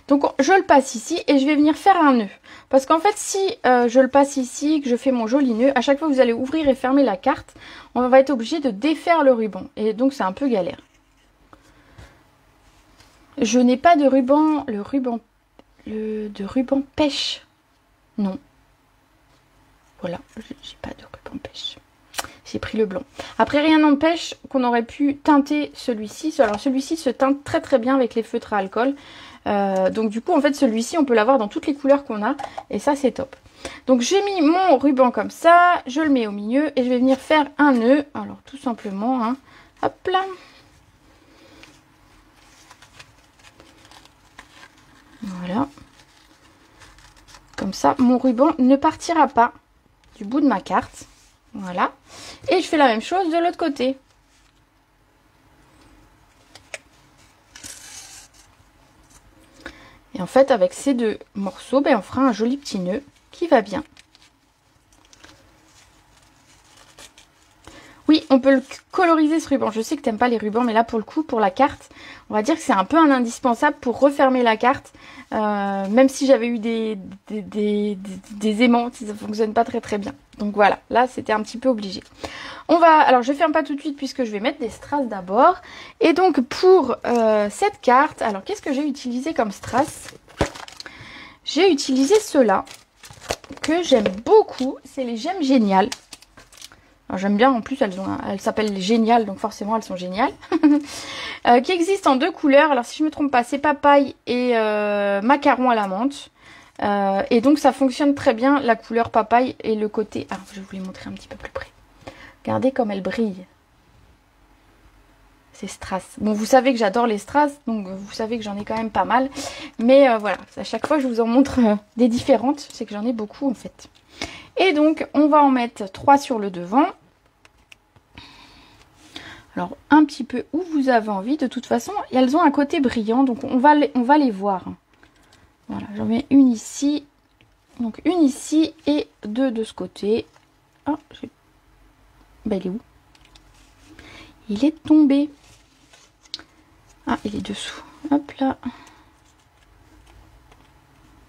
Donc je le passe ici et je vais venir faire un nœud. Parce qu'en fait, si je le passe ici, que je fais mon joli nœud, à chaque fois que vous allez ouvrir et fermer la carte, on va être obligé de défaire le ruban. Et donc c'est un peu galère. Je n'ai pas de ruban, de ruban pêche. Non. Voilà, j'ai pas de ruban pêche. J'ai pris le blanc. Après, rien n'empêche qu'on aurait pu teinter celui-ci. Alors celui-ci se teinte très très bien avec les feutres à alcool. Donc du coup, en fait, celui-ci, on peut l'avoir dans toutes les couleurs qu'on a. Et ça, c'est top. Donc j'ai mis mon ruban comme ça. Je le mets au milieu et je vais venir faire un nœud. Alors tout simplement, hein, hop là. Voilà. Comme ça, mon ruban ne partira pas du bout de ma carte. Voilà. Et je fais la même chose de l'autre côté. Et en fait, avec ces deux morceaux, ben, on fera un joli petit nœud qui va bien. Oui, on peut le coloriser ce ruban. Je sais que tu n'aimes pas les rubans, mais là pour le coup, pour la carte, on va dire que c'est un peu un indispensable pour refermer la carte. Même si j'avais eu des aimants, ça ne fonctionne pas très très bien. Donc voilà, là c'était un petit peu obligé. Alors je ferme pas tout de suite puisque je vais mettre des strass d'abord. Et donc pour cette carte, alors qu'est-ce que j'ai utilisé comme strass? J'ai utilisé ceux-là que j'aime beaucoup, c'est les Gemmes Géniales. J'aime bien, en plus elles s'appellent Géniales, donc forcément elles sont géniales. Qui existent en deux couleurs. Alors si je ne me trompe pas, c'est papaye et macaron à la menthe. Et donc ça fonctionne très bien, la couleur papaye et le côté... Ah, je vais vous les montrer un petit peu plus près. Regardez comme elle brille. C'est strass. Bon, vous savez que j'adore les strass, donc vous savez que j'en ai quand même pas mal. Mais voilà, à chaque fois je vous en montre des différentes, c'est que j'en ai beaucoup en fait. Et donc on va en mettre 3 sur le devant. Alors, un petit peu où vous avez envie. De toute façon, elles ont un côté brillant, donc on va les voir. Voilà, j'en mets une ici. Donc, une ici et deux de ce côté. Oh, bah, il est où? Il est tombé. Ah, il est dessous. Hop là.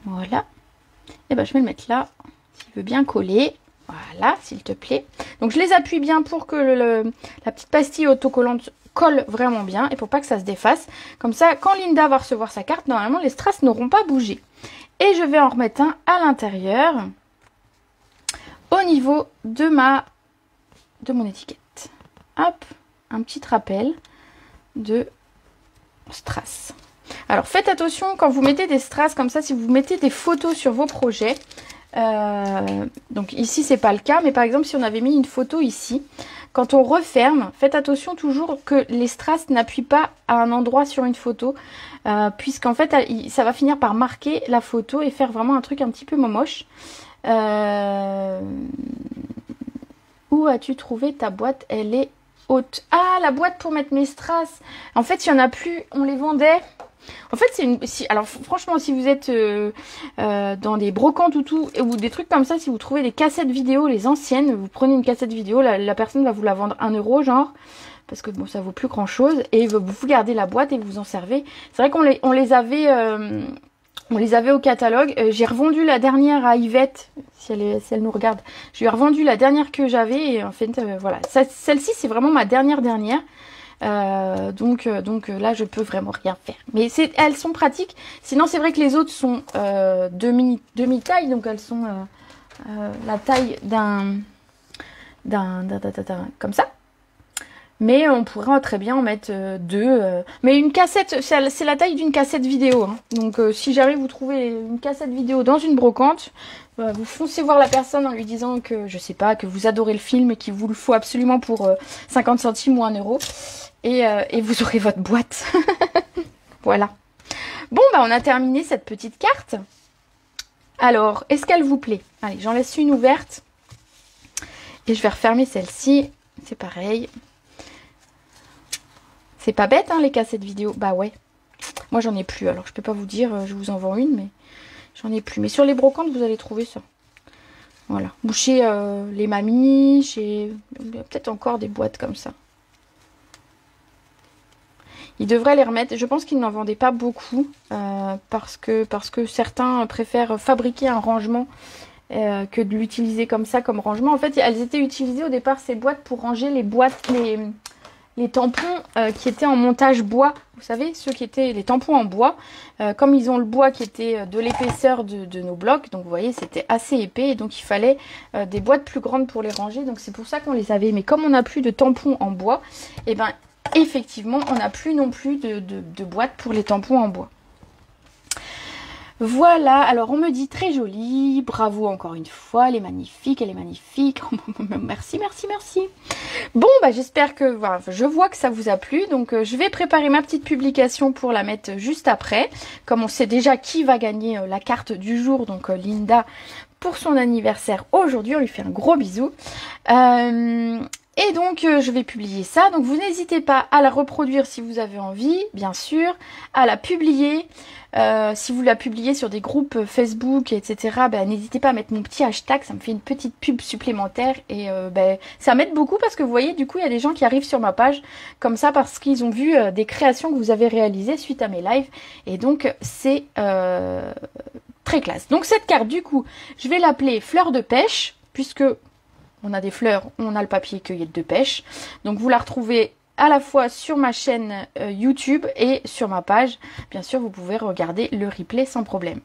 Voilà. Et ben, je vais le mettre là. S'il veut bien coller. Voilà, s'il te plaît. Donc, je les appuie bien pour que la petite pastille autocollante colle vraiment bien et pour pas que ça se défasse. Comme ça, quand Linda va recevoir sa carte, normalement, les strass n'auront pas bougé. Et je vais en remettre un à l'intérieur au niveau de mon étiquette. Hop, un petit rappel de strass. Alors, faites attention quand vous mettez des strass comme ça, si vous mettez des photos sur vos projets. Donc ici c'est pas le cas, mais par exemple si on avait mis une photo ici, quand on referme, faites attention toujours que les strass n'appuient pas à un endroit sur une photo, puisqu'en fait ça va finir par marquer la photo et faire vraiment un truc un petit peu moche. Où as-tu trouvé ta boîte? Elle est haute. Ah, la boîte pour mettre mes strass. En fait, il n'y en a plus, on les vendait. En fait, c'est une... alors franchement, si vous êtes dans des brocantes ou des trucs comme ça, si vous trouvez des cassettes vidéo, les anciennes, vous prenez une cassette vidéo, la personne va vous la vendre 1 € genre, parce que bon, ça vaut plus grand chose, et vous gardez la boîte et vous en servez. C'est vrai qu'on les avait au catalogue. J'ai revendu la dernière à Yvette, si elle nous regarde. Je lui ai revendu la dernière que j'avais, et en fait, voilà. Celle-ci, c'est vraiment ma dernière. Donc là je peux vraiment rien faire, mais elles sont pratiques. Sinon c'est vrai que les autres sont demi-taille, donc elles sont la taille d'un comme ça, mais on pourrait très bien en mettre deux. Mais une cassette, c'est la taille d'une cassette vidéo, hein. Donc si jamais vous trouvez une cassette vidéo dans une brocante, vous foncez voir la personne en lui disant que, je sais pas, que vous adorez le film et qu'il vous le faut absolument pour 50 centimes ou 1 €. Et vous aurez votre boîte. Voilà. Bon, bah on a terminé cette petite carte. Alors, est-ce qu'elle vous plaît? Allez, j'en laisse une ouverte. Et je vais refermer celle-ci. C'est pareil. C'est pas bête, hein, les cassettes vidéo. Bah ouais. Moi, j'en ai plus. Alors, je peux pas vous dire, je vous en vends une, mais j'en ai plus. Mais sur les brocantes, vous allez trouver ça. Voilà. Ou chez les mamies, il y a peut-être encore des boîtes comme ça. Ils devraient les remettre. Je pense qu'ils n'en vendaient pas beaucoup parce que certains préfèrent fabriquer un rangement que de l'utiliser comme ça comme rangement. En fait, elles étaient utilisées au départ, ces boîtes, pour ranger les tampons qui étaient en montage bois. Vous savez, ceux qui étaient les tampons en bois. Comme ils ont le bois qui était de l'épaisseur de nos blocs. Donc vous voyez, c'était assez épais. Et donc il fallait des boîtes plus grandes pour les ranger. Donc c'est pour ça qu'on les avait. Mais comme on n'a plus de tampons en bois, et ben effectivement, on n'a plus non plus de boîte pour les tampons en bois. Voilà, alors on me dit très jolie, bravo encore une fois, elle est magnifique. Merci, merci, merci. Bon, bah j'espère que, voilà, je vois que ça vous a plu, donc je vais préparer ma petite publication pour la mettre juste après. Comme on sait déjà qui va gagner la carte du jour, donc Linda, pour son anniversaire aujourd'hui, on lui fait un gros bisou. Et donc, je vais publier ça. Donc, vous n'hésitez pas à la reproduire si vous avez envie, bien sûr. À la publier. Si vous la publiez sur des groupes Facebook, etc., ben, n'hésitez pas à mettre mon petit hashtag. Ça me fait une petite pub supplémentaire. Et ben, ça m'aide beaucoup parce que vous voyez, du coup, il y a des gens qui arrivent sur ma page comme ça parce qu'ils ont vu des créations que vous avez réalisées suite à mes lives. Et donc, c'est très classe. Donc, cette carte, du coup, je vais l'appeler Fleur de pêche puisque... on a des fleurs, on a le papier cueillette de pêche. Donc vous la retrouvez à la fois sur ma chaîne YouTube et sur ma page. Bien sûr, vous pouvez regarder le replay sans problème.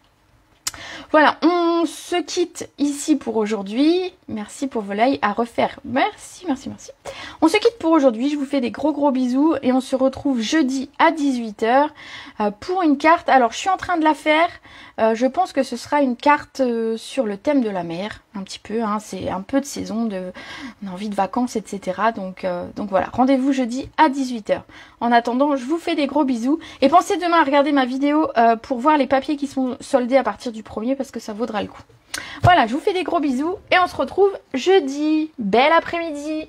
Voilà, on se quitte ici pour aujourd'hui. Merci pour vos likes à refaire. Merci, merci, merci. On se quitte pour aujourd'hui. Je vous fais des gros bisous et on se retrouve jeudi à 18 h pour une carte. Alors, je suis en train de la faire. Je pense que ce sera une carte sur le thème de la mer, un petit peu. Hein, c'est un peu de saison, on a envie de vacances, etc. Donc voilà, rendez-vous jeudi à 18 h. En attendant, je vous fais des gros bisous. Et pensez demain à regarder ma vidéo pour voir les papiers qui sont soldés à partir du 1er parce que ça vaudra le coup. Voilà, je vous fais des gros bisous et on se retrouve jeudi. Bel après-midi!